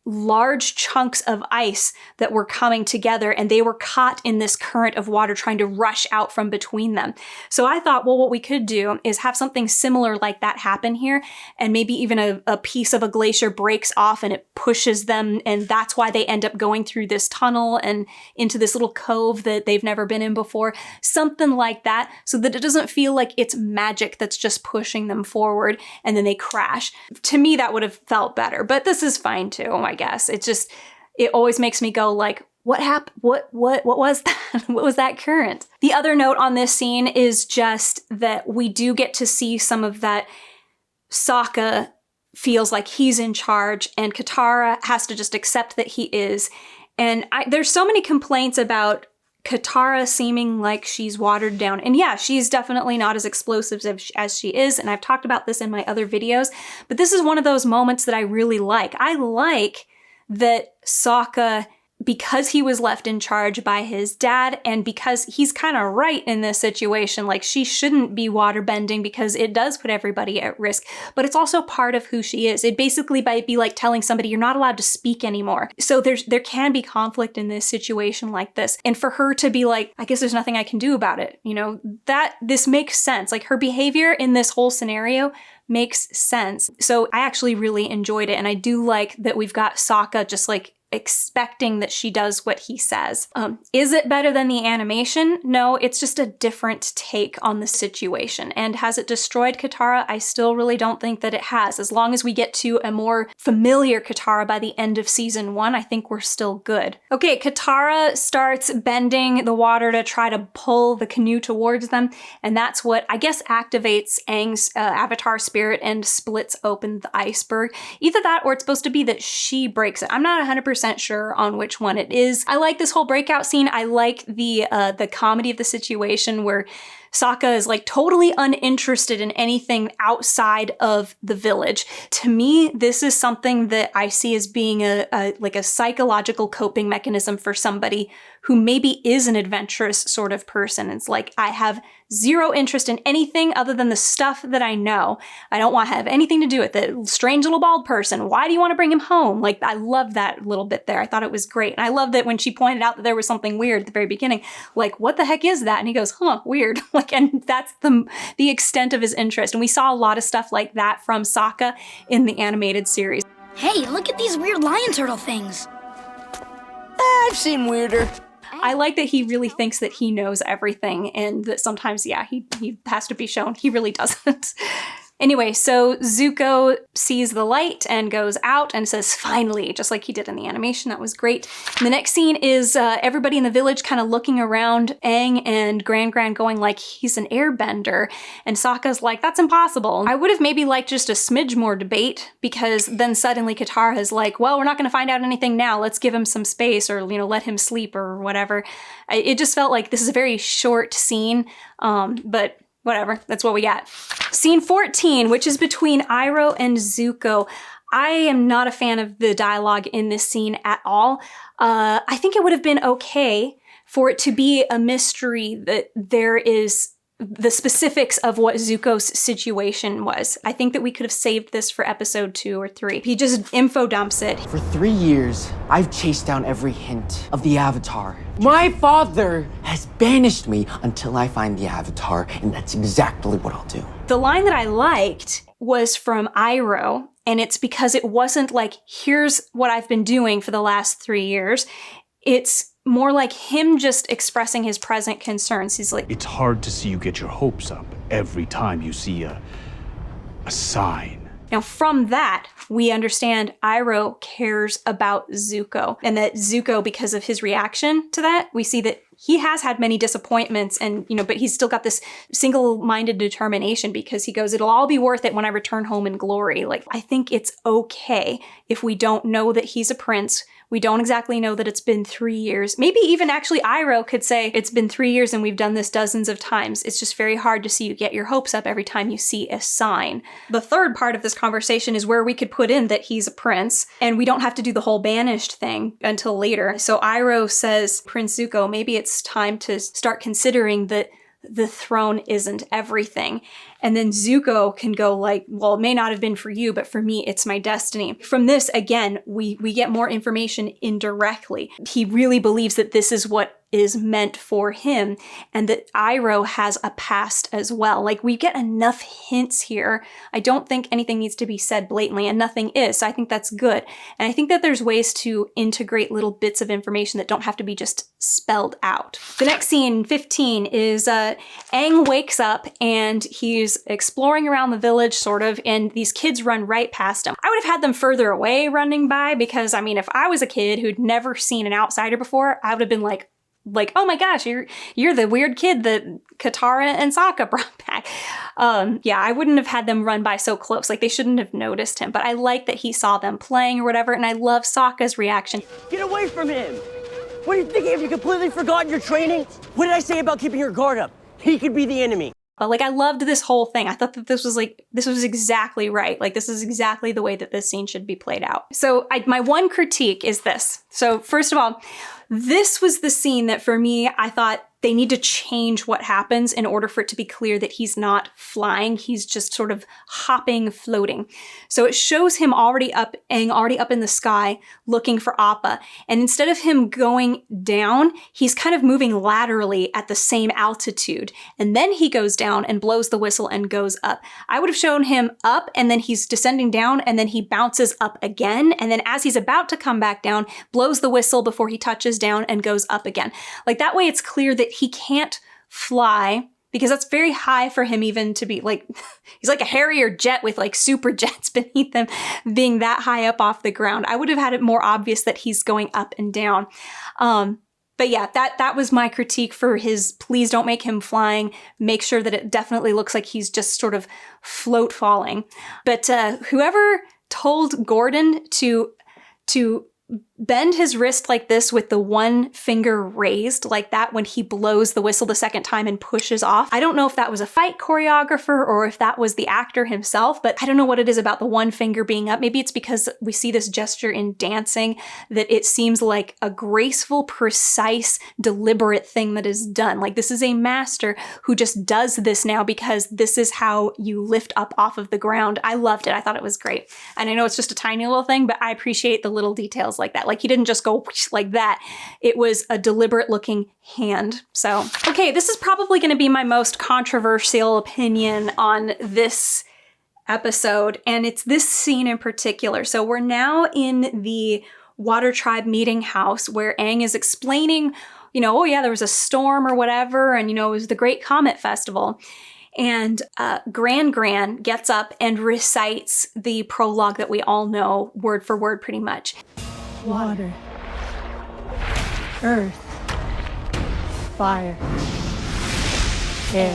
large chunks of ice that were coming together and they were caught in this current of water trying to rush out from between them. So I thought, well, what we could do is have something similar like that happen here, and maybe even a piece of a glacier breaks off and it pushes them, and that's why they end up going through this tunnel and into this little cove that they've never been in before. Something like that, so that it doesn't feel like it's magic that's just pushing them forward and then they crash. To me, that would have felt better, but this is fine too, I guess. It always makes me go like, what happened? What was that? What was that current? The other note on this scene is just that we do get to see some of that Sokka feels like he's in charge and Qara has to just accept that he is. And there's so many complaints about Qara seeming like she's watered down. And yeah, she's definitely not as explosive as she is. And I've talked about this in my other videos, but this is one of those moments that I really like. I like that Sokka because he was left in charge by his dad, and because he's kind of right in this situation, like she shouldn't be waterbending because it does put everybody at risk, but it's also part of who she is. It basically might be like telling somebody you're not allowed to speak anymore. So there can be conflict in this situation like this. And for her to be like, I guess there's nothing I can do about it, you know, that this makes sense. Like her behavior in this whole scenario makes sense. So I actually really enjoyed it. And I do like that we've got Sokka just like expecting that she does what he says. Is it better than the animation? No, it's just a different take on the situation. And has it destroyed Katara? I still really don't think that it has. As long as we get to a more familiar Katara by the end of season 1, I think we're still good. Okay, Katara starts bending the water to try to pull the canoe towards them, and that's what I guess activates Aang's avatar spirit and splits open the iceberg. Either that or it's supposed to be that she breaks it. I'm not 100% sure on which one it is. I like this whole breakout scene. I like the comedy of the situation where Sokka is like totally uninterested in anything outside of the village. To me, this is something that I see as being a psychological coping mechanism for somebody who maybe is an adventurous sort of person. It's like, I have zero interest in anything other than the stuff that I know. I don't want to have anything to do with it. Strange little bald person. Why do you want to bring him home? Like, I love that little bit there. I thought it was great. And I love that when she pointed out that there was something weird at the very beginning, like, what the heck is that? And he goes, huh, weird. Like, and that's the extent of his interest. And we saw a lot of stuff like that from Sokka in the animated series. Hey, look at these weird lion turtle things. I've seen weirder. I like that he really thinks that he knows everything, and that sometimes, yeah, he has to be shown he really doesn't. Anyway, so Zuko sees the light and goes out and says, finally, just like he did in the animation. That was great. And the next scene is everybody in the village kind of looking around Aang and Gran going like he's an airbender. And Sokka's like, that's impossible. I would have maybe liked just a smidge more debate, because then suddenly Katara is like, well, we're not going to find out anything now. Let's give him some space, or, you know, let him sleep or whatever. It just felt like this is a very short scene, but whatever, that's what we got. Scene 14, which is between Iroh and Zuko. I am not a fan of the dialogue in this scene at all. I think it would have been okay for it to be a mystery that there is the specifics of what Zuko's situation was. I think that we could have saved this for episode 2 or 3. He just info dumps it. For 3 years, I've chased down every hint of the Avatar. My father has banished me until I find the Avatar, and that's exactly what I'll do. The line that I liked was from Iroh, and it's because it wasn't like, here's what I've been doing for the last 3 years. It's more like him just expressing his present concerns. He's like, it's hard to see you get your hopes up every time you see a sign. Now from that, we understand Iroh cares about Zuko, and that Zuko, because of his reaction to that, we see that he has had many disappointments, and, you know, but he's still got this single-minded determination, because he goes, it'll all be worth it when I return home in glory. Like, I think it's okay if we don't know that he's a prince. We don't exactly know that it's been 3 years. Maybe even actually Iroh could say, it's been 3 years and we've done this dozens of times. It's just very hard to see you get your hopes up every time you see a sign. The third part of this conversation is where we could put in that he's a prince, and we don't have to do the whole banished thing until later. So Iroh says, Prince Zuko, maybe it's time to start considering that the throne isn't everything. And then Zuko can go like, well, it may not have been for you, but for me, it's my destiny. From this, again, we get more information indirectly. He really believes that this is what is meant for him, and that Iroh has a past as well. Like, we get enough hints here. I don't think anything needs to be said blatantly, and nothing is, so I think that's good. And I think that there's ways to integrate little bits of information that don't have to be just spelled out. The next scene, 15, is Aang wakes up and he's exploring around the village, sort of, and these kids run right past him. I would have had them further away running by, because, I mean, if I was a kid who'd never seen an outsider before, I would have been like, oh my gosh, you're the weird kid that Katara and Sokka brought back. Yeah, I wouldn't have had them run by so close. Like, they shouldn't have noticed him. But I like that he saw them playing or whatever, and I love Sokka's reaction. Get away from him! What are you thinking? Have you completely forgotten your training? What did I say about keeping your guard up? He could be the enemy. But like, I loved this whole thing. I thought that this was exactly right. Like, this is exactly the way that this scene should be played out. So my one critique is this. So first of all, this was the scene that for me, I thought they need to change what happens in order for it to be clear that he's not flying. He's just sort of hopping, floating. So it shows him already up in the sky looking for Appa. And instead of him going down, he's kind of moving laterally at the same altitude. And then he goes down and blows the whistle and goes up. I would have shown him up and then he's descending down and then he bounces up again. And then as he's about to come back down, blows the whistle before he touches down and goes up again. Like, that way it's clear that he can't fly, because that's very high for him even to be like, he's like a Harrier jet with like super jets beneath him being that high up off the ground. I would have had it more obvious that he's going up and down. But yeah, that was my critique for his, please don't make him flying. Make sure that it definitely looks like he's just sort of float falling. But whoever told Gordon to bend his wrist like this with the one finger raised like that when he blows the whistle the second time and pushes off. I don't know if that was a fight choreographer or if that was the actor himself, but I don't know what it is about the one finger being up. Maybe it's because we see this gesture in dancing that it seems like a graceful, precise, deliberate thing that is done. Like, this is a master who just does this now because this is how you lift up off of the ground. I loved it. I thought it was great. And I know it's just a tiny little thing, but I appreciate the little details like that. Like, he didn't just go like that. It was a deliberate looking hand. So, okay, this is probably going to be my most controversial opinion on this episode, and it's this scene in particular. So we're now in the Water Tribe meeting house where Aang is explaining, oh yeah, there was a storm or whatever, and it was the Great Comet Festival. And Gran gets up and recites the prologue that we all know word for word pretty much. Water, earth, fire, air.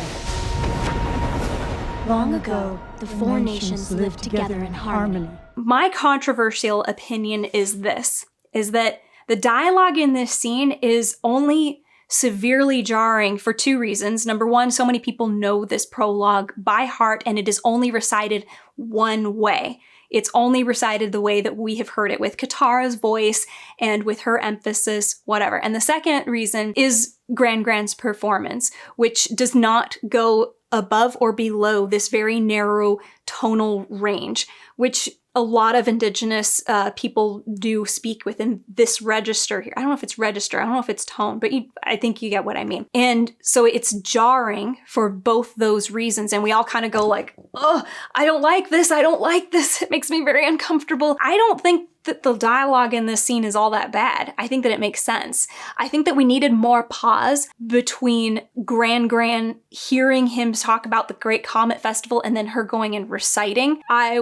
Long ago, the four nations lived together in harmony. My controversial opinion is this, is that the dialogue in this scene is only severely jarring for two reasons. Number one, so many people know this prologue by heart and it is only recited one way. It's only recited the way that we have heard it, with Katara's voice and with her emphasis, whatever. And the second reason is Gran's performance, which does not go above or below this very narrow tonal range, which a lot of Indigenous people do speak within this register here. I don't know if it's register, I don't know if it's tone, but I think you get what I mean. And so it's jarring for both those reasons. And we all kind of go like, oh, I don't like this. It makes me very uncomfortable. I don't think that the dialogue in this scene is all that bad. I think that it makes sense. I think that we needed more pause between Gran hearing him talk about the Great Comet Festival and then her going and reciting. I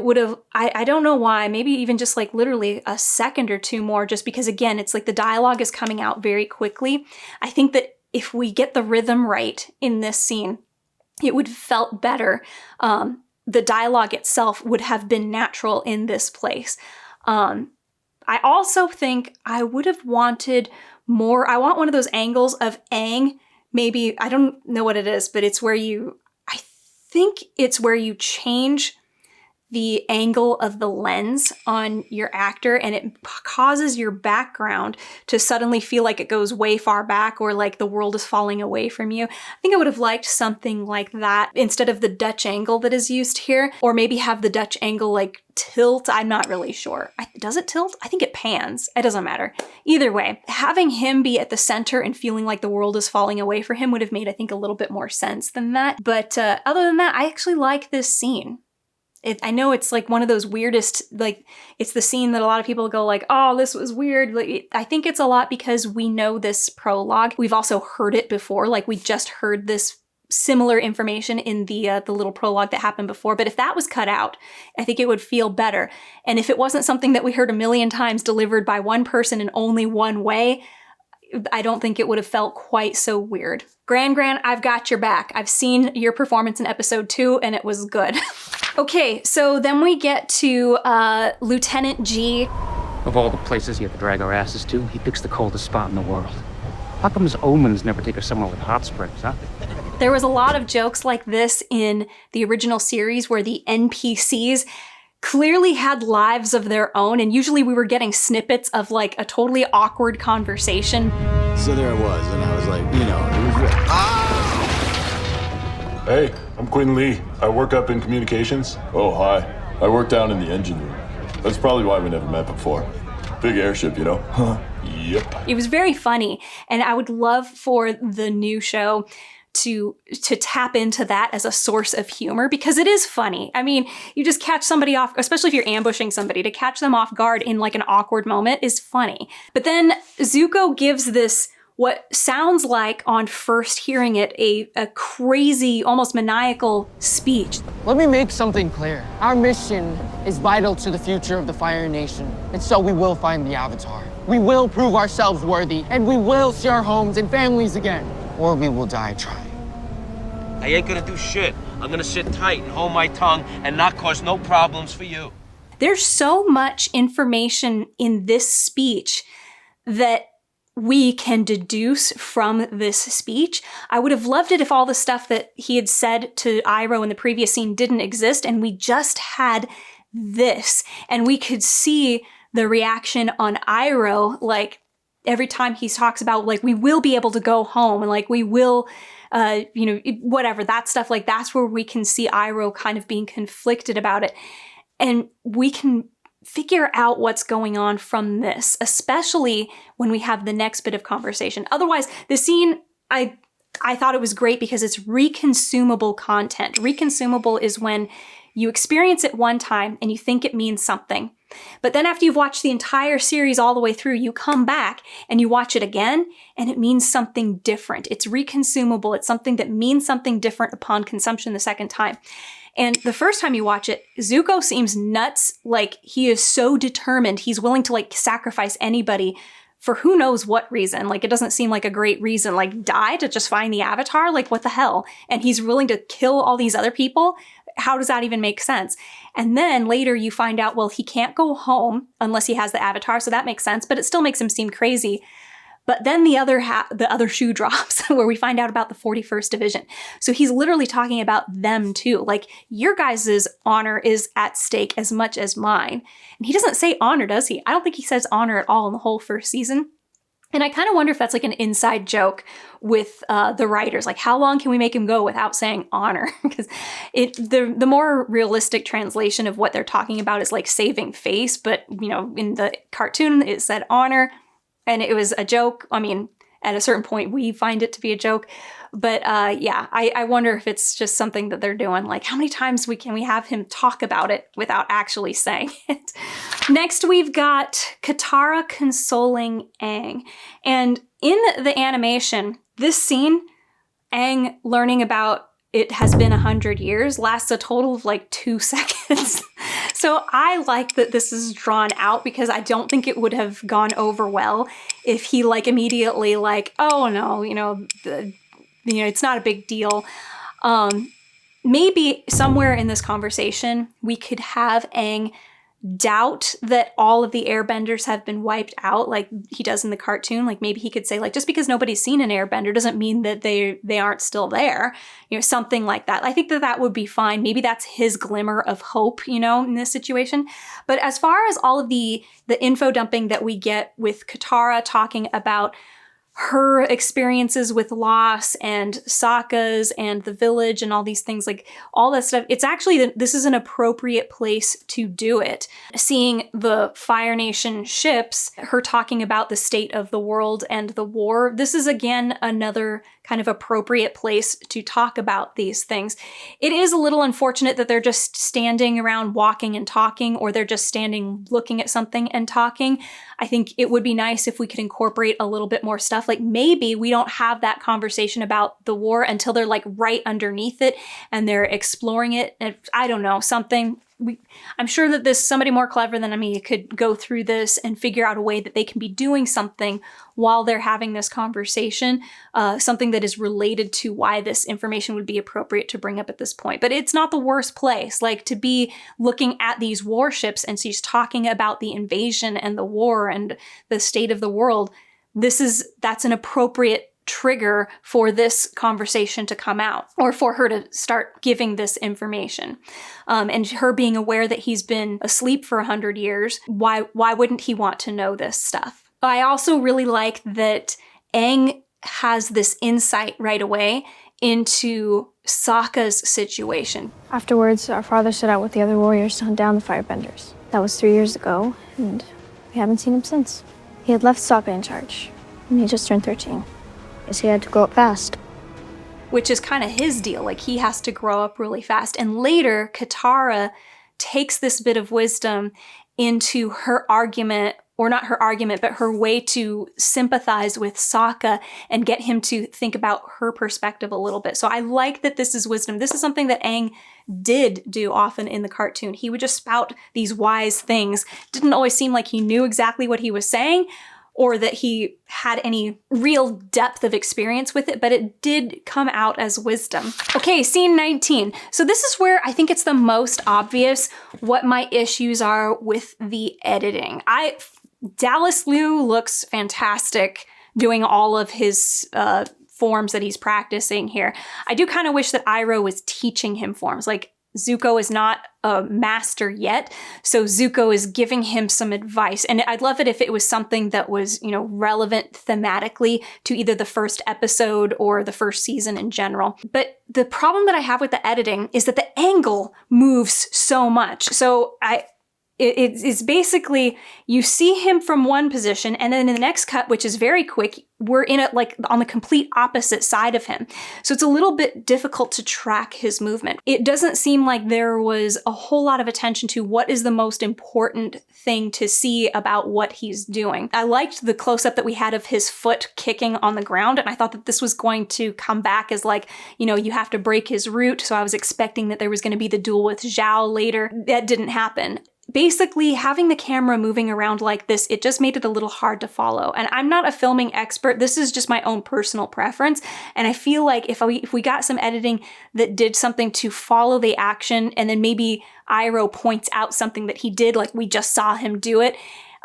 don't know why, maybe even just like literally a second or two more, just because again, it's like the dialogue is coming out very quickly. I think that if we get the rhythm right in this scene, it would have felt better. The dialogue itself would have been natural in this place. I also think I would have wanted more. I want one of those angles of Aang. Maybe, I don't know what it is, but it's where I think it's where you change the angle of the lens on your actor and it causes your background to suddenly feel like it goes way far back or like the world is falling away from you. I think I would have liked something like that instead of the Dutch angle that is used here, or maybe have the Dutch angle like tilt. I'm not really sure. Does it tilt? I think it pans. It doesn't matter. Either way, having him be at the center and feeling like the world is falling away for him would have made, I think, a little bit more sense than that. But other than that, I actually like this scene. I know it's like one of those weirdest, like it's the scene that a lot of people go like, oh, this was weird. Like, I think it's a lot because we know this prologue. We've also heard it before. Like we just heard this similar information in the little prologue that happened before. But if that was cut out, I think it would feel better. And if it wasn't something that we heard a million times delivered by one person in only one way, I don't think it would have felt quite so weird. Gran, I've got your back. I've seen your performance in episode 2 and it was good. Okay, so then we get to Lieutenant G. Of all the places he had to drag our asses to, he picks the coldest spot in the world. How come his omens never take us somewhere with hot springs, huh? There was a lot of jokes like this in the original series where the NPCs clearly had lives of their own, and usually we were getting snippets of like a totally awkward conversation. So there I was, and I was like, you know, it was real. Hey, I'm Quinn Lee. I work up in communications. Oh, hi. I work down in the engine room. That's probably why we never met before. Big airship, you know? Huh. Yep. It was very funny, and I would love for the new show to tap into that as a source of humor, because it is funny. I mean, you just catch somebody off, especially if you're ambushing somebody, to catch them off guard in like an awkward moment is funny. But then Zuko gives this, what sounds like on first hearing it, a crazy, almost maniacal speech. Let me make something clear. Our mission is vital to the future of the Fire Nation, and so we will find the Avatar. We will prove ourselves worthy, and we will see our homes and families again, or we will die trying. I ain't gonna do shit. I'm gonna sit tight and hold my tongue and not cause no problems for you. There's so much information in this speech that we can deduce from this speech. I would have loved it if all the stuff that he had said to Iroh in the previous scene didn't exist and we just had this, and we could see the reaction on Iroh, like every time he talks about like, we will be able to go home, and like we will, whatever, that stuff, like that's where we can see Iroh kind of being conflicted about it. And we can figure out what's going on from this, especially when we have the next bit of conversation. Otherwise, the scene, I thought it was great because it's reconsumable content. Reconsumable is when you experience it one time and you think it means something. But then after you've watched the entire series all the way through, you come back and you watch it again and it means something different. It's reconsumable. It's something that means something different upon consumption the second time. And the first time you watch it, Zuko seems nuts. Like he is so determined. He's willing to like sacrifice anybody for who knows what reason. Like it doesn't seem like a great reason, like die to just find the Avatar. Like what the hell? And he's willing to kill all these other people. How does that even make sense? And then later you find out, well, he can't go home unless he has the Avatar. So that makes sense, but it still makes him seem crazy. But then the other shoe drops where we find out about the 41st Division. So he's literally talking about them too. Like your guys' honor is at stake as much as mine. And he doesn't say honor, does he? I don't think he says honor at all in the whole first season. And I kind of wonder if that's like an inside joke with the writers. Like how long can we make him go without saying honor? Because the more realistic translation of what they're talking about is like saving face. But, you know, in the cartoon, it said honor. And it was a joke. I mean, at a certain point, we find it to be a joke. But yeah, I wonder if it's just something that they're doing. Like, how many times can we have him talk about it without actually saying it? Next, we've got Katara consoling Aang. And in the animation, this scene, Aang learning about it has been 100 years, lasts a total of like 2 seconds. So I like that this is drawn out because I don't think it would have gone over well if he like immediately like, oh no, it's not a big deal. Maybe somewhere in this conversation, we could have Aang doubt that all of the Airbenders have been wiped out like he does in the cartoon. Like maybe he could say like, just because nobody's seen an Airbender doesn't mean that they aren't still there, something like that. I think that would be fine. Maybe that's his glimmer of hope, in this situation. But as far as all of the info dumping that we get with Katara talking about her experiences with loss and Sokka's and the village and all these things, like all that stuff, it's actually, this is an appropriate place to do it. Seeing the Fire Nation ships, her talking about the state of the world and the war, this is again another kind of appropriate place to talk about these things. It is a little unfortunate that they're just standing around walking and talking, or they're just standing looking at something and talking. I think it would be nice if we could incorporate a little bit more stuff. Like maybe we don't have that conversation about the war until they're like right underneath it and they're exploring it. And I don't know, something. I'm sure that somebody more clever than me could go through this and figure out a way that they can be doing something while they're having this conversation, something that is related to why this information would be appropriate to bring up at this point. But it's not the worst place, like to be looking at these warships and she's talking about the invasion and the war and the state of the world. That's an appropriate trigger for this conversation to come out, or for her to start giving this information. And her being aware that he's been asleep for 100 years, why wouldn't he want to know this stuff? I also really like that Aang has this insight right away into Sokka's situation. Afterwards, our father set out with the other warriors to hunt down the Firebenders. That was 3 years ago, and we haven't seen him since. He had left Sokka in charge, and he just turned 13. Guess he had to grow up fast. Which is kind of his deal, like he has to grow up really fast. And later, Katara takes this bit of wisdom into her argument, or not her argument, but her way to sympathize with Sokka and get him to think about her perspective a little bit. So I like that this is wisdom. This is something that Aang did do often in the cartoon. He would just spout these wise things. Didn't always seem like he knew exactly what he was saying, or that he had any real depth of experience with it, but it did come out as wisdom. Okay, scene 19. So this is where I think it's the most obvious what my issues are with the editing. Dallas Liu looks fantastic doing all of his forms that he's practicing here. I do kind of wish that Iroh was teaching him forms. Like, Zuko is not a master yet, so Zuko is giving him some advice. And I'd love it if it was something that was, relevant thematically to either the first episode or the first season in general. But the problem that I have with the editing is that the angle moves so much. So it's basically, you see him from one position, and then in the next cut, which is very quick, we're in it like on the complete opposite side of him. So it's a little bit difficult to track his movement. It doesn't seem like there was a whole lot of attention to what is the most important thing to see about what he's doing. I liked the close-up that we had of his foot kicking on the ground, and I thought that this was going to come back as like, you have to break his root. So I was expecting that there was going to be the duel with Zhao later. That didn't happen. Basically, having the camera moving around like this, it just made it a little hard to follow. And I'm not a filming expert. This is just my own personal preference. And I feel like if we got some editing that did something to follow the action, and then maybe Iroh points out something that he did, like we just saw him do it,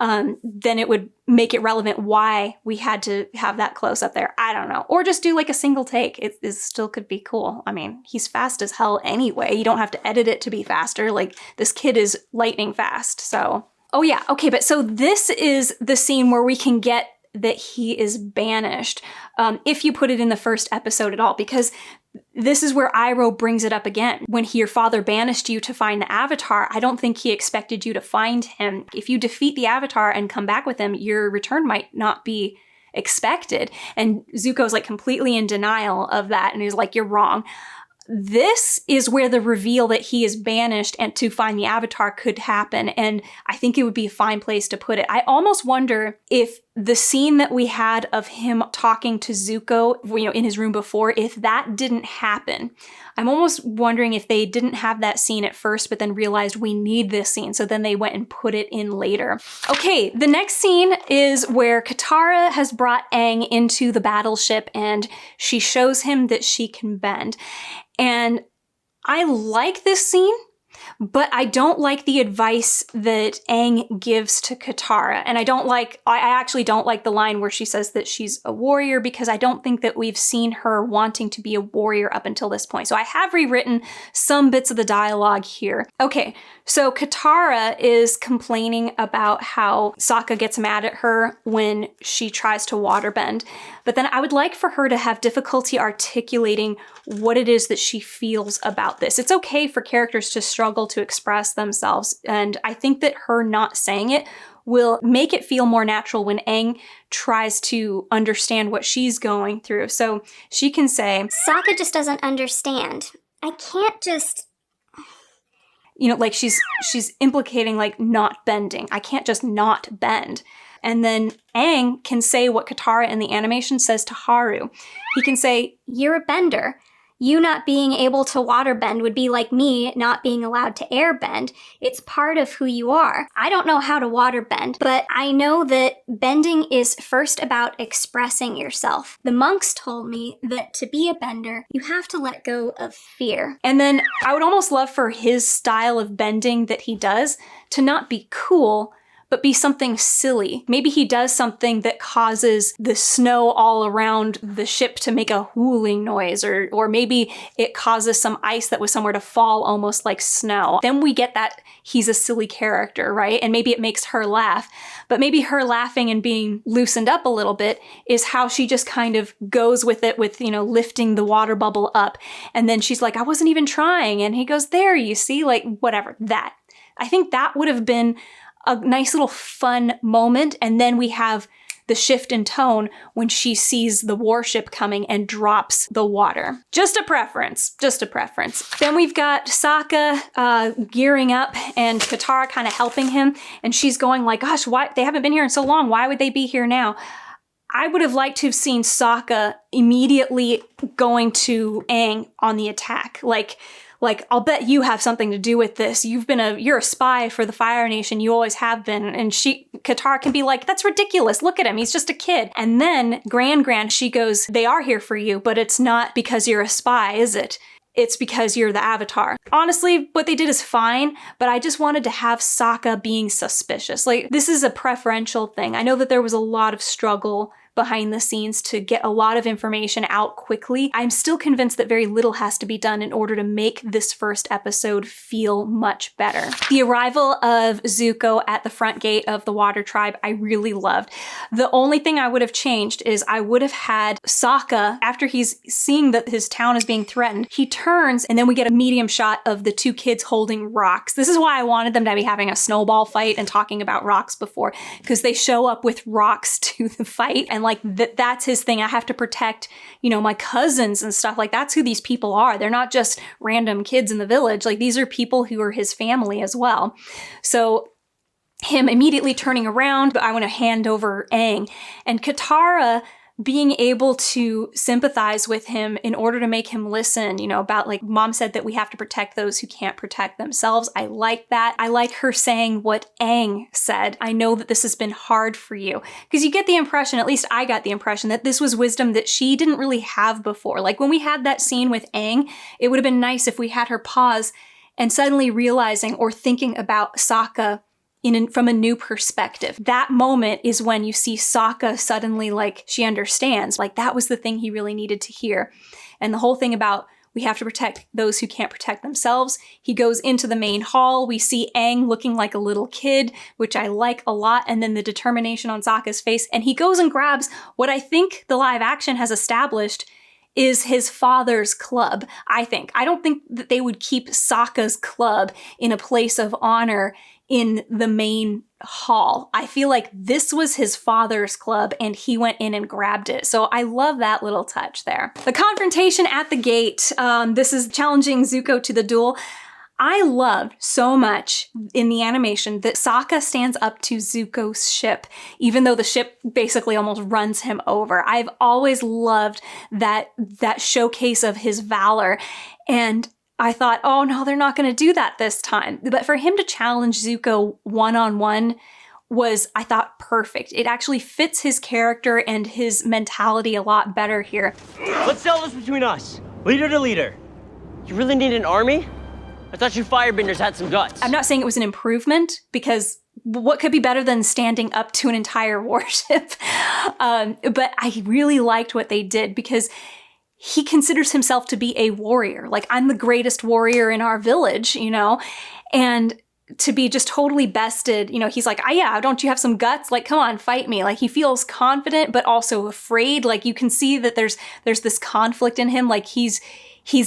then it would make it relevant why we had to have that close up there. I don't know. Or just do like a single take. It still could be cool. I mean, he's fast as hell anyway. You don't have to edit it to be faster. Like, this kid is lightning fast. So, oh yeah. Okay, but so this is the scene where we can get that he is banished, if you put it in the first episode at all, because this is where Iroh brings it up again. When your father banished you to find the Avatar, I don't think he expected you to find him. If you defeat the Avatar and come back with him, your return might not be expected. And Zuko's like completely in denial of that, and he's like, you're wrong. This is where the reveal that he is banished and to find the Avatar could happen, and I think it would be a fine place to put it. I almost wonder if the scene that we had of him talking to Zuko, in his room before, if that didn't happen. I'm almost wondering if they didn't have that scene at first, but then realized we need this scene, so then they went and put it in later. Okay, the next scene is where Katara has brought Aang into the battleship, and she shows him that she can bend. And I like this scene, but I don't like the advice that Aang gives to Katara. And I actually don't like the line where she says that she's a warrior, because I don't think that we've seen her wanting to be a warrior up until this point. So I have rewritten some bits of the dialogue here. Okay, so Katara is complaining about how Sokka gets mad at her when she tries to waterbend. But then I would like for her to have difficulty articulating what it is that she feels about this. It's okay for characters to struggle to express themselves, and I think that her not saying it will make it feel more natural when Aang tries to understand what she's going through. So she can say, Sokka just doesn't understand. I can't just... like she's implicating like not bending. I can't just not bend. And then Aang can say what Katara in the animation says to Haru. He can say, you're a bender. You not being able to waterbend would be like me not being allowed to airbend. It's part of who you are. I don't know how to waterbend, but I know that bending is first about expressing yourself. The monks told me that to be a bender, you have to let go of fear. And then I would almost love for his style of bending that he does to not be cool, but be something silly. Maybe he does something that causes the snow all around the ship to make a hooling noise, or maybe it causes some ice that was somewhere to fall almost like snow. Then we get that he's a silly character, right? And maybe it makes her laugh. But maybe her laughing and being loosened up a little bit is how she just kind of goes with it, with, lifting the water bubble up. And then she's like, I wasn't even trying. And he goes, there, you see, like, whatever, that. I think that would have been a nice little fun moment. And then we have the shift in tone when she sees the warship coming and drops the water. Just a preference. Then we've got Sokka gearing up and Katara kind of helping him. And she's going like, gosh, why? They haven't been here in so long. Why would they be here now? I would have liked to have seen Sokka immediately going to Aang on the attack. Like, I'll bet you have something to do with this. You're a spy for the Fire Nation. You always have been. And Katara can be like, that's ridiculous. Look at him. He's just a kid. And then Gran, she goes, they are here for you, but it's not because you're a spy, is it? It's because you're the Avatar. Honestly, what they did is fine, but I just wanted to have Sokka being suspicious. Like, this is a preferential thing. I know that there was a lot of struggle behind the scenes to get a lot of information out quickly. I'm still convinced that very little has to be done in order to make this first episode feel much better. The arrival of Zuko at the front gate of the Water Tribe, I really loved. The only thing I would have changed is I would have had Sokka, after he's seeing that his town is being threatened, he turns and then we get a medium shot of the two kids holding rocks. This is why I wanted them to be having a snowball fight and talking about rocks before, because they show up with rocks to the fight, and like that's his thing. I have to protect, my cousins and stuff. Like, that's who these people are. They're not just random kids in the village. Like, these are people who are his family as well. So him immediately turning around, but I want to hand over Aang. And Katara being able to sympathize with him in order to make him listen, about like mom said that we have to protect those who can't protect themselves. I like that. I like her saying what Aang said. I know that this has been hard for you, because you get the impression, at least I got the impression, that this was wisdom that she didn't really have before. Like when we had that scene with Aang, it would have been nice if we had her pause and suddenly realizing or thinking about Sokka from a new perspective. That moment is when you see Sokka suddenly, like, she understands. Like, that was the thing he really needed to hear. And the whole thing about we have to protect those who can't protect themselves. He goes into the main hall. We see Aang looking like a little kid, which I like a lot. And then the determination on Sokka's face. And he goes and grabs what I think the live action has established is his father's club, I think. I don't think that they would keep Sokka's club in a place of honor in the main hall. I feel like this was his father's club and he went in and grabbed it. So I love that little touch there. The confrontation at the gate. This is challenging Zuko to the duel. I loved so much in the animation that Sokka stands up to Zuko's ship, even though the ship basically almost runs him over. I've always loved that showcase of his valor. And I thought, oh no, they're not going to do that this time. But for him to challenge Zuko one-on-one was, I thought, perfect. It actually fits his character and his mentality a lot better here. Let's settle this between us, leader to leader. You really need an army? I thought you Firebenders had some guts. I'm not saying it was an improvement, because what could be better than standing up to an entire warship? But I really liked what they did, because he considers himself to be a warrior. Like, I'm the greatest warrior in our village, and to be just totally bested, he's like, yeah, don't you have some guts? Like, come on, fight me. Like, he feels confident, but also afraid. Like, you can see that there's this conflict in him. Like, he's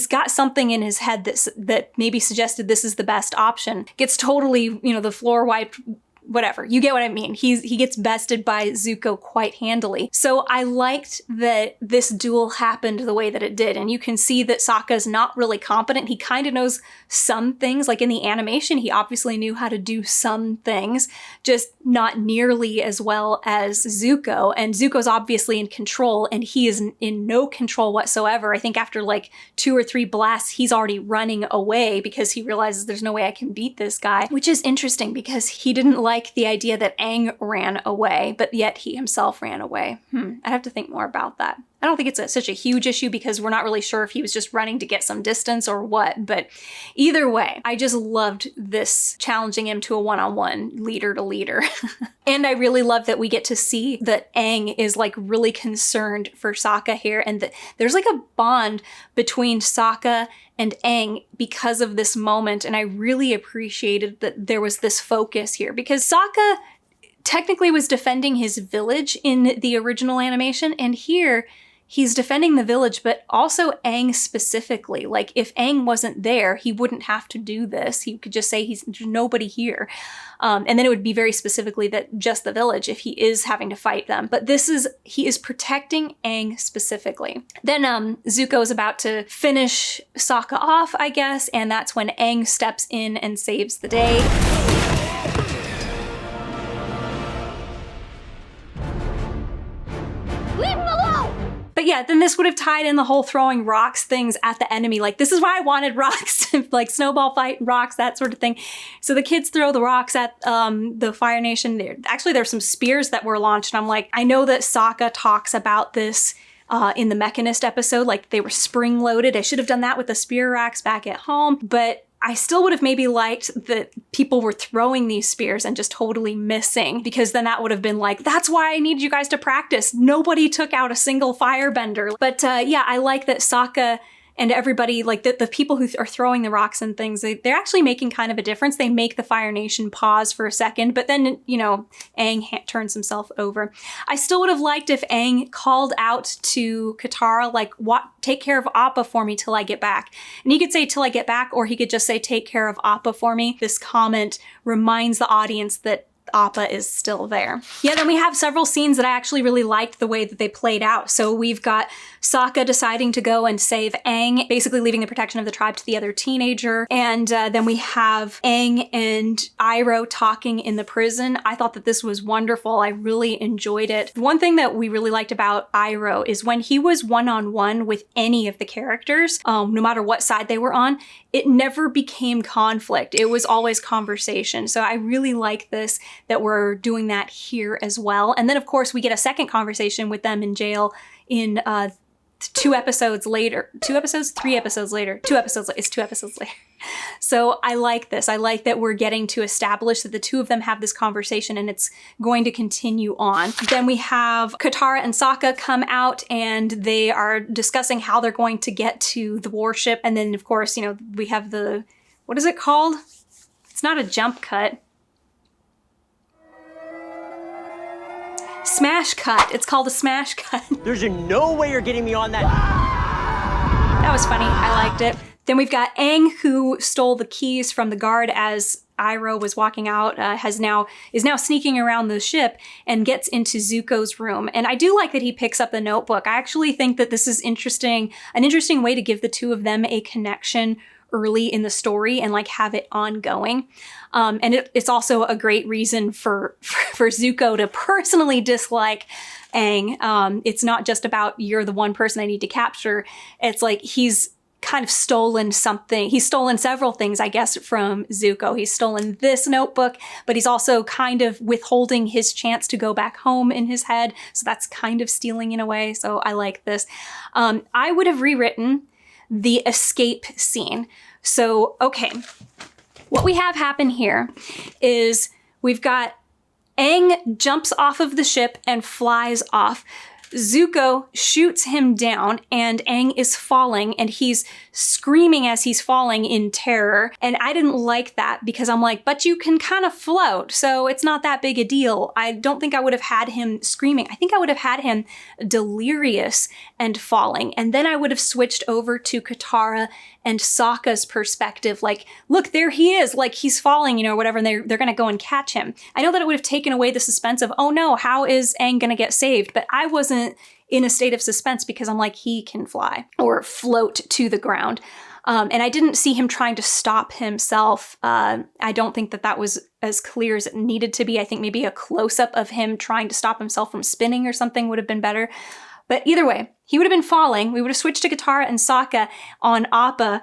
got something in his head that maybe suggested this is the best option. Gets totally, the floor wiped, whatever. You get what I mean. He gets bested by Zuko quite handily. So I liked that this duel happened the way that it did. And you can see that Sokka's not really competent. He kind of knows some things. Like in the animation, he obviously knew how to do some things, just not nearly as well as Zuko. And Zuko's obviously in control, and he is in no control whatsoever. I think after like 2 or 3 blasts, he's already running away because he realizes there's no way I can beat this guy, which is interesting because he didn't like the idea that Aang ran away, but yet he himself ran away. I'd have to think more about that. I don't think it's such a huge issue because we're not really sure if he was just running to get some distance or what. But either way, I just loved this challenging him to a one-on-one, leader to leader. And I really love that we get to see that Aang is like really concerned for Sokka here, and that there's like a bond between Sokka and Aang because of this moment. And I really appreciated that there was this focus here, because Sokka technically was defending his village in the original animation, and here he's defending the village, but also Aang specifically. Like, if Aang wasn't there, he wouldn't have to do this. He could just say there's nobody here. And then it would be very specifically that just the village if he is having to fight them. But he is protecting Aang specifically. Then Zuko is about to finish Sokka off, I guess, and that's when Aang steps in and saves the day. Leave him alone! But yeah, then this would have tied in the whole throwing rocks things at the enemy. Like, this is why I wanted rocks, like snowball fight, rocks, that sort of thing. So the kids throw the rocks at the Fire Nation. There's some spears that were launched, and I'm like, I know that Sokka talks about this in the Mechanist episode, like they were spring-loaded. I should have done that with the spear racks back at home, but I still would have maybe liked that people were throwing these spears and just totally missing, because then that would have been like, that's why I need you guys to practice. Nobody took out a single firebender. But yeah, I like that Sokka and everybody, like the people who are throwing the rocks and things, they're actually making kind of a difference. They make the Fire Nation pause for a second, but then, you know, Aang turns himself over. I still would have liked if Aang called out to Katara, like, take care of Appa for me till I get back. And he could say till I get back, or he could just say take care of Appa for me. This comment reminds the audience that Appa is still there. Yeah, then we have several scenes that I actually really liked the way that they played out. So we've got Sokka deciding to go and save Aang, basically leaving the protection of the tribe to the other teenager. And then we have Aang and Iroh talking in the prison. I thought that this was wonderful. I really enjoyed it. One thing that we really liked about Iroh is when he was one-on-one with any of the characters, no matter what side they were on, it never became conflict. It was always conversation. So I really like this, that we're doing that here as well. And then of course we get a second conversation with them in jail in 2 episodes later. 2 episodes? 3 episodes later. 2 episodes. It's 2 episodes later. So I like this. I like that we're getting to establish that the two of them have this conversation and it's going to continue on. Then we have Katara and Sokka come out and they are discussing how they're going to get to the warship. And then of course, you know, we have the, what is it called? It's not a jump cut. Smash cut. It's called a smash cut. There's no way you're getting me on that. That was funny. I liked it. Then we've got Aang, who stole the keys from the guard as Iroh was walking out, is now sneaking around the ship and gets into Zuko's room. And I do like that he picks up the notebook. I actually think that this is an interesting way to give the two of them a connection early in the story and like have it ongoing. And it's also a great reason for Zuko to personally dislike Aang. It's not just about you're the one person I need to capture. It's like he's kind of stolen something. He's stolen several things, I guess, from Zuko. He's stolen this notebook, but he's also kind of withholding his chance to go back home in his head. So that's kind of stealing in a way. So I like this. I would have rewritten the escape scene. So, okay, what we have happen here is we've got Aang jumps off of the ship and flies off. Zuko shoots him down and Aang is falling and he's screaming as he's falling in terror. And I didn't like that because I'm like, but you can kind of float, so it's not that big a deal. I don't think I would have had him screaming. I think I would have had him delirious and falling. And then I would have switched over to Katara and Sokka's perspective. Like, look, there he is, like he's falling, you know, whatever, and they're gonna go and catch him. I know that it would have taken away the suspense of, oh no, how is Aang gonna get saved? But I wasn't in a state of suspense because I'm like, he can fly or float to the ground. And I didn't see him trying to stop himself. I don't think that was as clear as it needed to be. I think maybe a close-up of him trying to stop himself from spinning or something would have been better. But either way, he would have been falling. We would have switched to Katara and Sokka on Appa.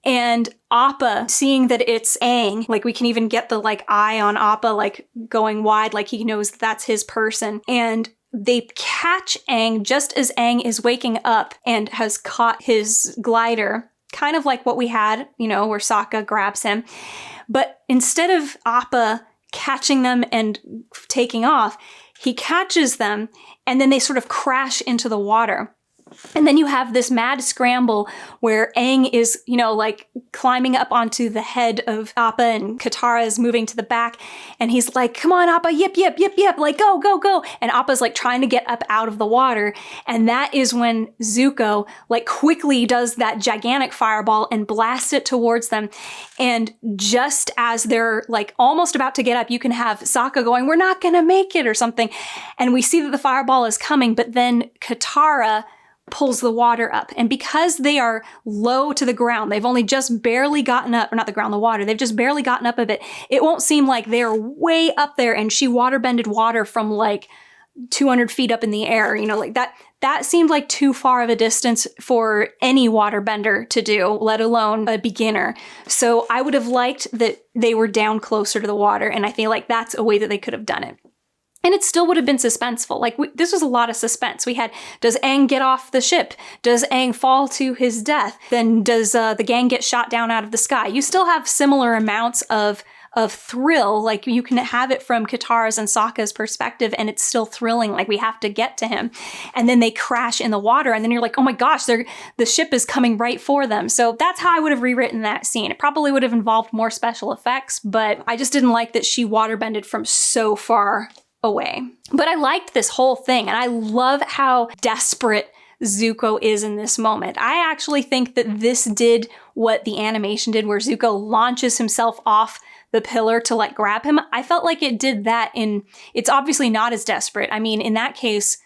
And Appa, seeing that it's Aang, like we can even get the like eye on Appa like going wide, like he knows that's his person. And they catch Aang just as Aang is waking up and has caught his glider, kind of like what we had, where Sokka grabs him. But instead of Appa catching them and taking off, he catches them and then they sort of crash into the water. And then you have this mad scramble where Aang is, climbing up onto the head of Appa, and Katara is moving to the back. And he's like, come on, Appa, yip, yip, yip, yip, like, go, go, go. And Appa's trying to get up out of the water. And that is when Zuko, quickly does that gigantic fireball and blasts it towards them. And just as they're, almost about to get up, you can have Sokka going, we're not going to make it, or something. And we see that the fireball is coming, but then Katara pulls the water up. And because they are low to the ground, they've only just barely gotten up, or not the ground, the water, they've just barely gotten up a bit. It won't seem like they're way up there, and she waterbended water from 200 feet up in the air, that seemed like too far of a distance for any waterbender to do, let alone a beginner. So I would have liked that they were down closer to the water, and I feel like that's a way that they could have done it. And it still would have been suspenseful. This was a lot of suspense. We had, does Aang get off the ship? Does Aang fall to his death? Then does the gang get shot down out of the sky? You still have similar amounts of thrill. You can have it from Katara's and Sokka's perspective, and it's still thrilling. We have to get to him. And then they crash in the water, and then you're like, oh my gosh, the ship is coming right for them. So that's how I would have rewritten that scene. It probably would have involved more special effects, but I just didn't like that she waterbended from so far away. But I liked this whole thing, and I love how desperate Zuko is in this moment. I actually think that this did what the animation did, where Zuko launches himself off the pillar to grab him. I felt like it did that it's obviously not as desperate. I mean, in that case,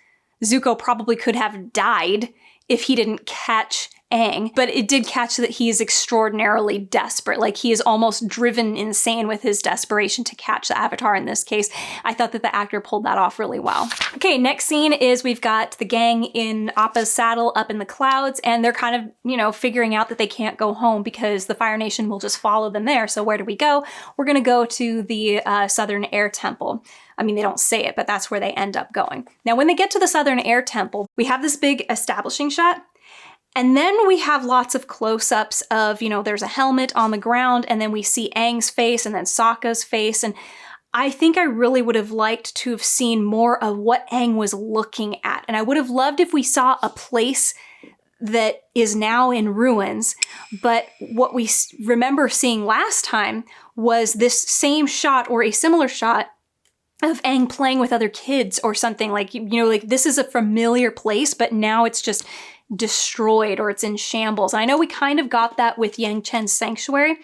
Zuko probably could have died if he didn't catch Aang, but it did catch that he is extraordinarily desperate. He is almost driven insane with his desperation to catch the Avatar in this case. I thought that the actor pulled that off really well. Okay, next scene is we've got the gang in Appa's saddle up in the clouds, and they're kind of, figuring out that they can't go home because the Fire Nation will just follow them there. So where do we go? We're gonna go to the Southern Air Temple. I mean, they don't say it, but that's where they end up going. Now, when they get to the Southern Air Temple, we have this big establishing shot. And then we have lots of close-ups of, there's a helmet on the ground, and then we see Aang's face and then Sokka's face. And I think I really would have liked to have seen more of what Aang was looking at. And I would have loved if we saw a place that is now in ruins. But what we remember seeing last time was this same shot or a similar shot of Aang playing with other kids or something. This is a familiar place, but now it's just destroyed or it's in shambles. And I know we kind of got that with Yang Chen's sanctuary,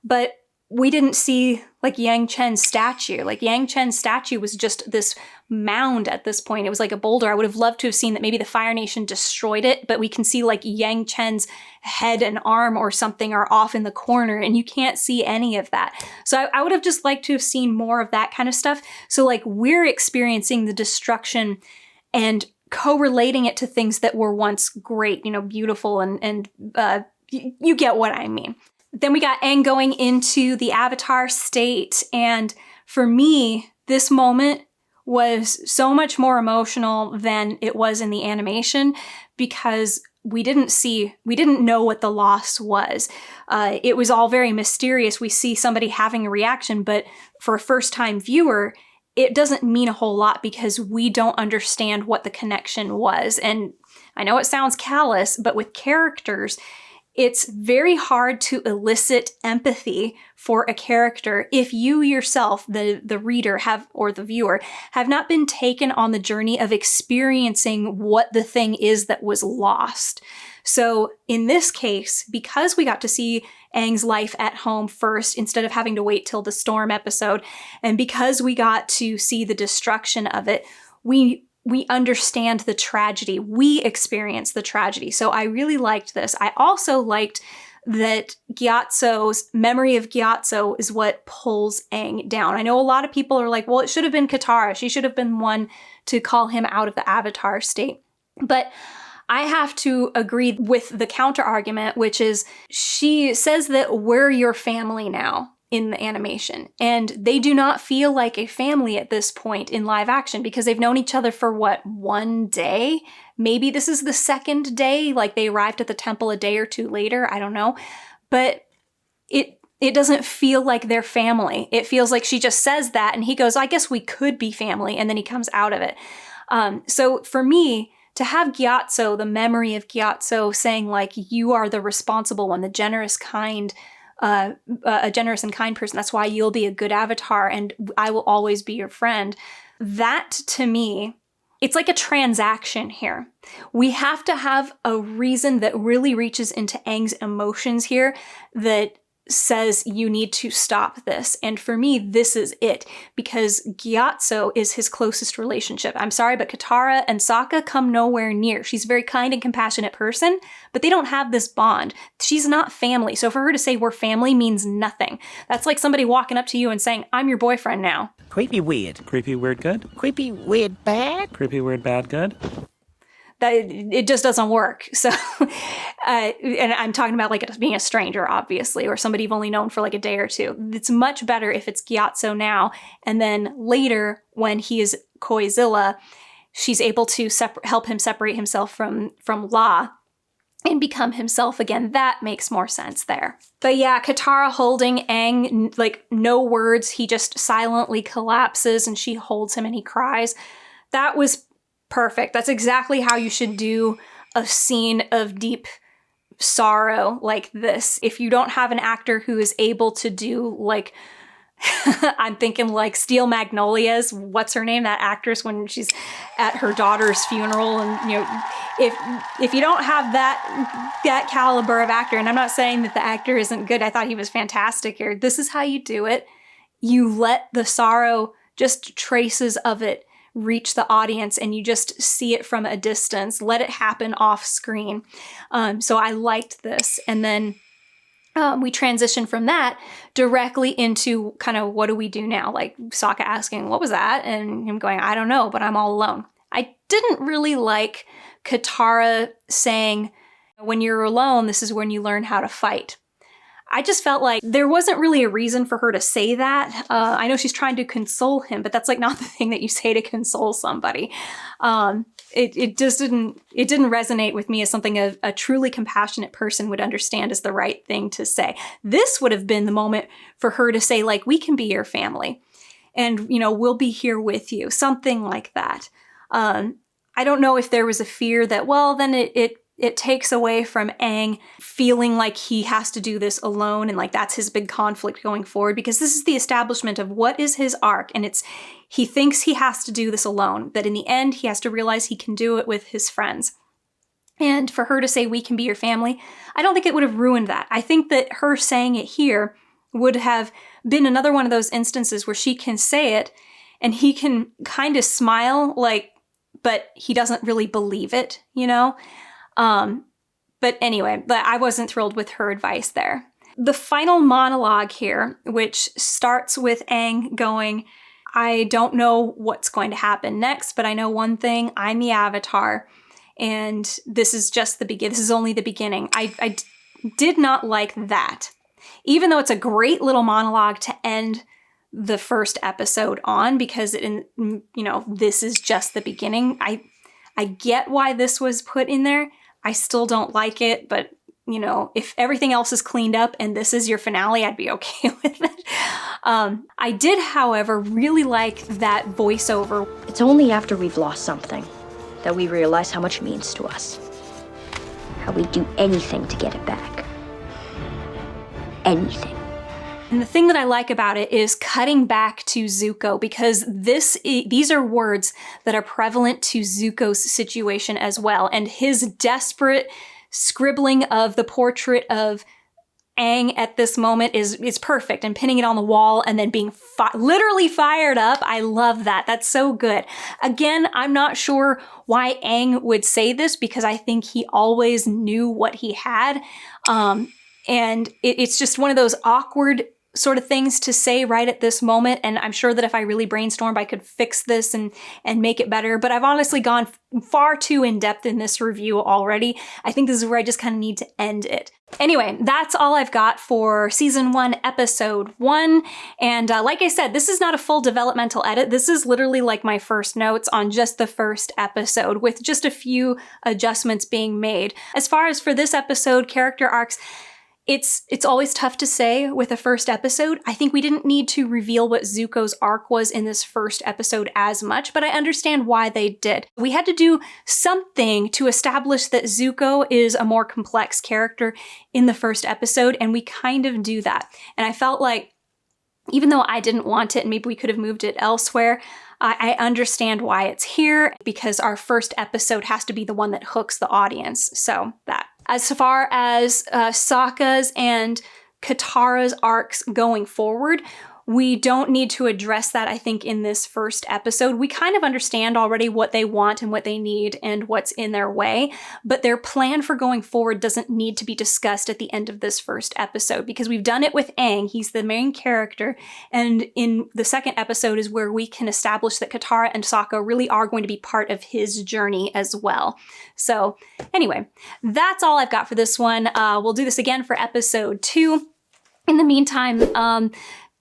but we didn't see Yang Chen's statue. Yang Chen's statue was just this mound at this point. It was like a boulder. I would have loved to have seen that maybe the Fire Nation destroyed it, but we can see Yang Chen's head and arm or something are off in the corner, and you can't see any of that. So I would have just liked to have seen more of that kind of stuff. So we're experiencing the destruction and correlating it to things that were once great, beautiful, and you get what I mean. Then we got Aang going into the Avatar state, and for me, this moment was so much more emotional than it was in the animation because we didn't know what the loss was. It was all very mysterious. We see somebody having a reaction, but for a first-time viewer, it doesn't mean a whole lot because we don't understand what the connection was. And I know it sounds callous, but with characters, it's very hard to elicit empathy for a character if you yourself, the reader or the viewer, have not been taken on the journey of experiencing what the thing is that was lost. So in this case, because we got to see Aang's life at home first instead of having to wait till the storm episode, and because we got to see the destruction of it, we understand the tragedy. We experience the tragedy. So I really liked this. I also liked that Gyatso's memory of Gyatso is what pulls Aang down. I know a lot of people are like, well, it should have been Katara. She should have been one to call him out of the Avatar state. But I have to agree with the counter argument, which is she says that we're your family now. in the animation. And they do not feel like a family at this point in live action because they've known each other for what, 1 day? Maybe this is the second day, like they arrived at the temple a day or two later, I don't know. But it doesn't feel like they're family. It feels like she just says that and he goes, I guess we could be family, and then he comes out of it. So for me, to have Gyatso, the memory of Gyatso saying like, you are the responsible one, the generous, kind, a generous and kind person, that's why you'll be a good avatar and I will always be your friend. That to me, it's like a transaction here. We have to have a reason that really reaches into Aang's emotions here that says you need to stop this. And for me, this is it, because Gyatso is his closest relationship. I'm sorry, but Katara and Sokka come nowhere near. She's a very kind and compassionate person, but they don't have this bond. She's not family. So for her to say we're family means nothing. That's like somebody walking up to you and saying, I'm your boyfriend now. Creepy weird. Creepy weird good? Creepy weird bad? Creepy weird bad good? That it just doesn't work. So, and I'm talking about like it being a stranger, obviously, or somebody you've only known for like a day or two. It's much better if it's Gyatso now, and then later when he is Koizilla, she's able to help him separate himself from La and become himself again. That makes more sense there. But yeah, Katara holding Aang, like no words, he just silently collapses and she holds him and he cries. That was perfect. That's exactly how you should do a scene of deep sorrow like this. If you don't have an actor who is able to do like, I'm thinking like Steel Magnolias, what's her name? That actress when she's at her daughter's funeral, and you know, if you don't have that caliber of actor, and I'm not saying that the actor isn't good, I thought he was fantastic here. This is how you do it. You let the sorrow, just traces of it, reach the audience, and you just see it from a distance. Let it happen off screen. So I liked this. And then we transition from that directly into kind of what do we do now? Like Sokka asking, what was that? And him going, I don't know, but I'm all alone. I didn't really like Katara saying, when you're alone, this is when you learn how to fight. I just felt like there wasn't really a reason for her to say that. I know she's trying to console him, but that's like not the thing that you say to console somebody. It just didn't resonate with me as something a truly compassionate person would understand as the right thing to say. This would have been the moment for her to say, like, we can be your family and, you know, we'll be here with you. Something like that. I don't know if there was a fear that, well, then it takes away from Aang feeling like he has to do this alone and like that's his big conflict going forward, because this is the establishment of what is his arc, and it's he thinks he has to do this alone, that in the end he has to realize he can do it with his friends. And for her to say we can be your family, I don't think it would have ruined that. I think that her saying it here would have been another one of those instances where she can say it and he can kind of smile, like, but he doesn't really believe it, you know? But anyway, I wasn't thrilled with her advice there. The final monologue here, which starts with Aang going, I don't know what's going to happen next, but I know one thing, I'm the Avatar, and this is just the beginning. This is only the beginning. I did not like that. Even though it's a great little monologue to end the first episode on, because this is just the beginning. I get why this was put in there. I still don't like it, but, you know, if everything else is cleaned up and this is your finale, I'd be okay with it. I did, however, really like that voiceover. It's only after we've lost something that we realize how much it means to us. How we'd do anything to get it back. Anything. And the thing that I like about it is cutting back to Zuko, because these are words that are prevalent to Zuko's situation as well. And his desperate scribbling of the portrait of Aang at this moment is perfect, and pinning it on the wall and then being literally fired up. I love that. That's so good. Again, I'm not sure why Aang would say this, because I think he always knew what he had. And it's just one of those awkward sort of things to say right at this moment, and I'm sure that if I really brainstormed, I could fix this and make it better, but I've honestly gone far too in-depth in this review already. I think this is where I just kind of need to end it. Anyway, that's all I've got for Season 1, Episode 1, and like I said, this is not a full developmental edit. This is literally like my first notes on just the first episode, with just a few adjustments being made. As far as for this episode, character arcs, it's always tough to say with a first episode. I think we didn't need to reveal what Zuko's arc was in this first episode as much, but I understand why they did. We had to do something to establish that Zuko is a more complex character in the first episode, and we kind of do that. And I felt like, even though I didn't want it and maybe we could have moved it elsewhere, I understand why it's here, because our first episode has to be the one that hooks the audience. So that. As far as Sokka's and Katara's arcs going forward, we don't need to address that, I think, in this first episode. We kind of understand already what they want and what they need and what's in their way, but their plan for going forward doesn't need to be discussed at the end of this first episode, because we've done it with Aang. He's the main character, and in the second episode is where we can establish that Katara and Sokka really are going to be part of his journey as well. So anyway, that's all I've got for this one. We'll do this again for episode 2. In the meantime,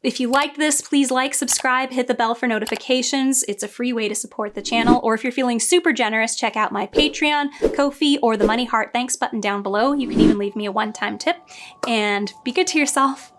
if you liked this, please like, subscribe, hit the bell for notifications. It's a free way to support the channel. Or if you're feeling super generous, check out my Patreon, Ko-fi, or the Money Heart Thanks button down below. You can even leave me a one-time tip. And be good to yourself.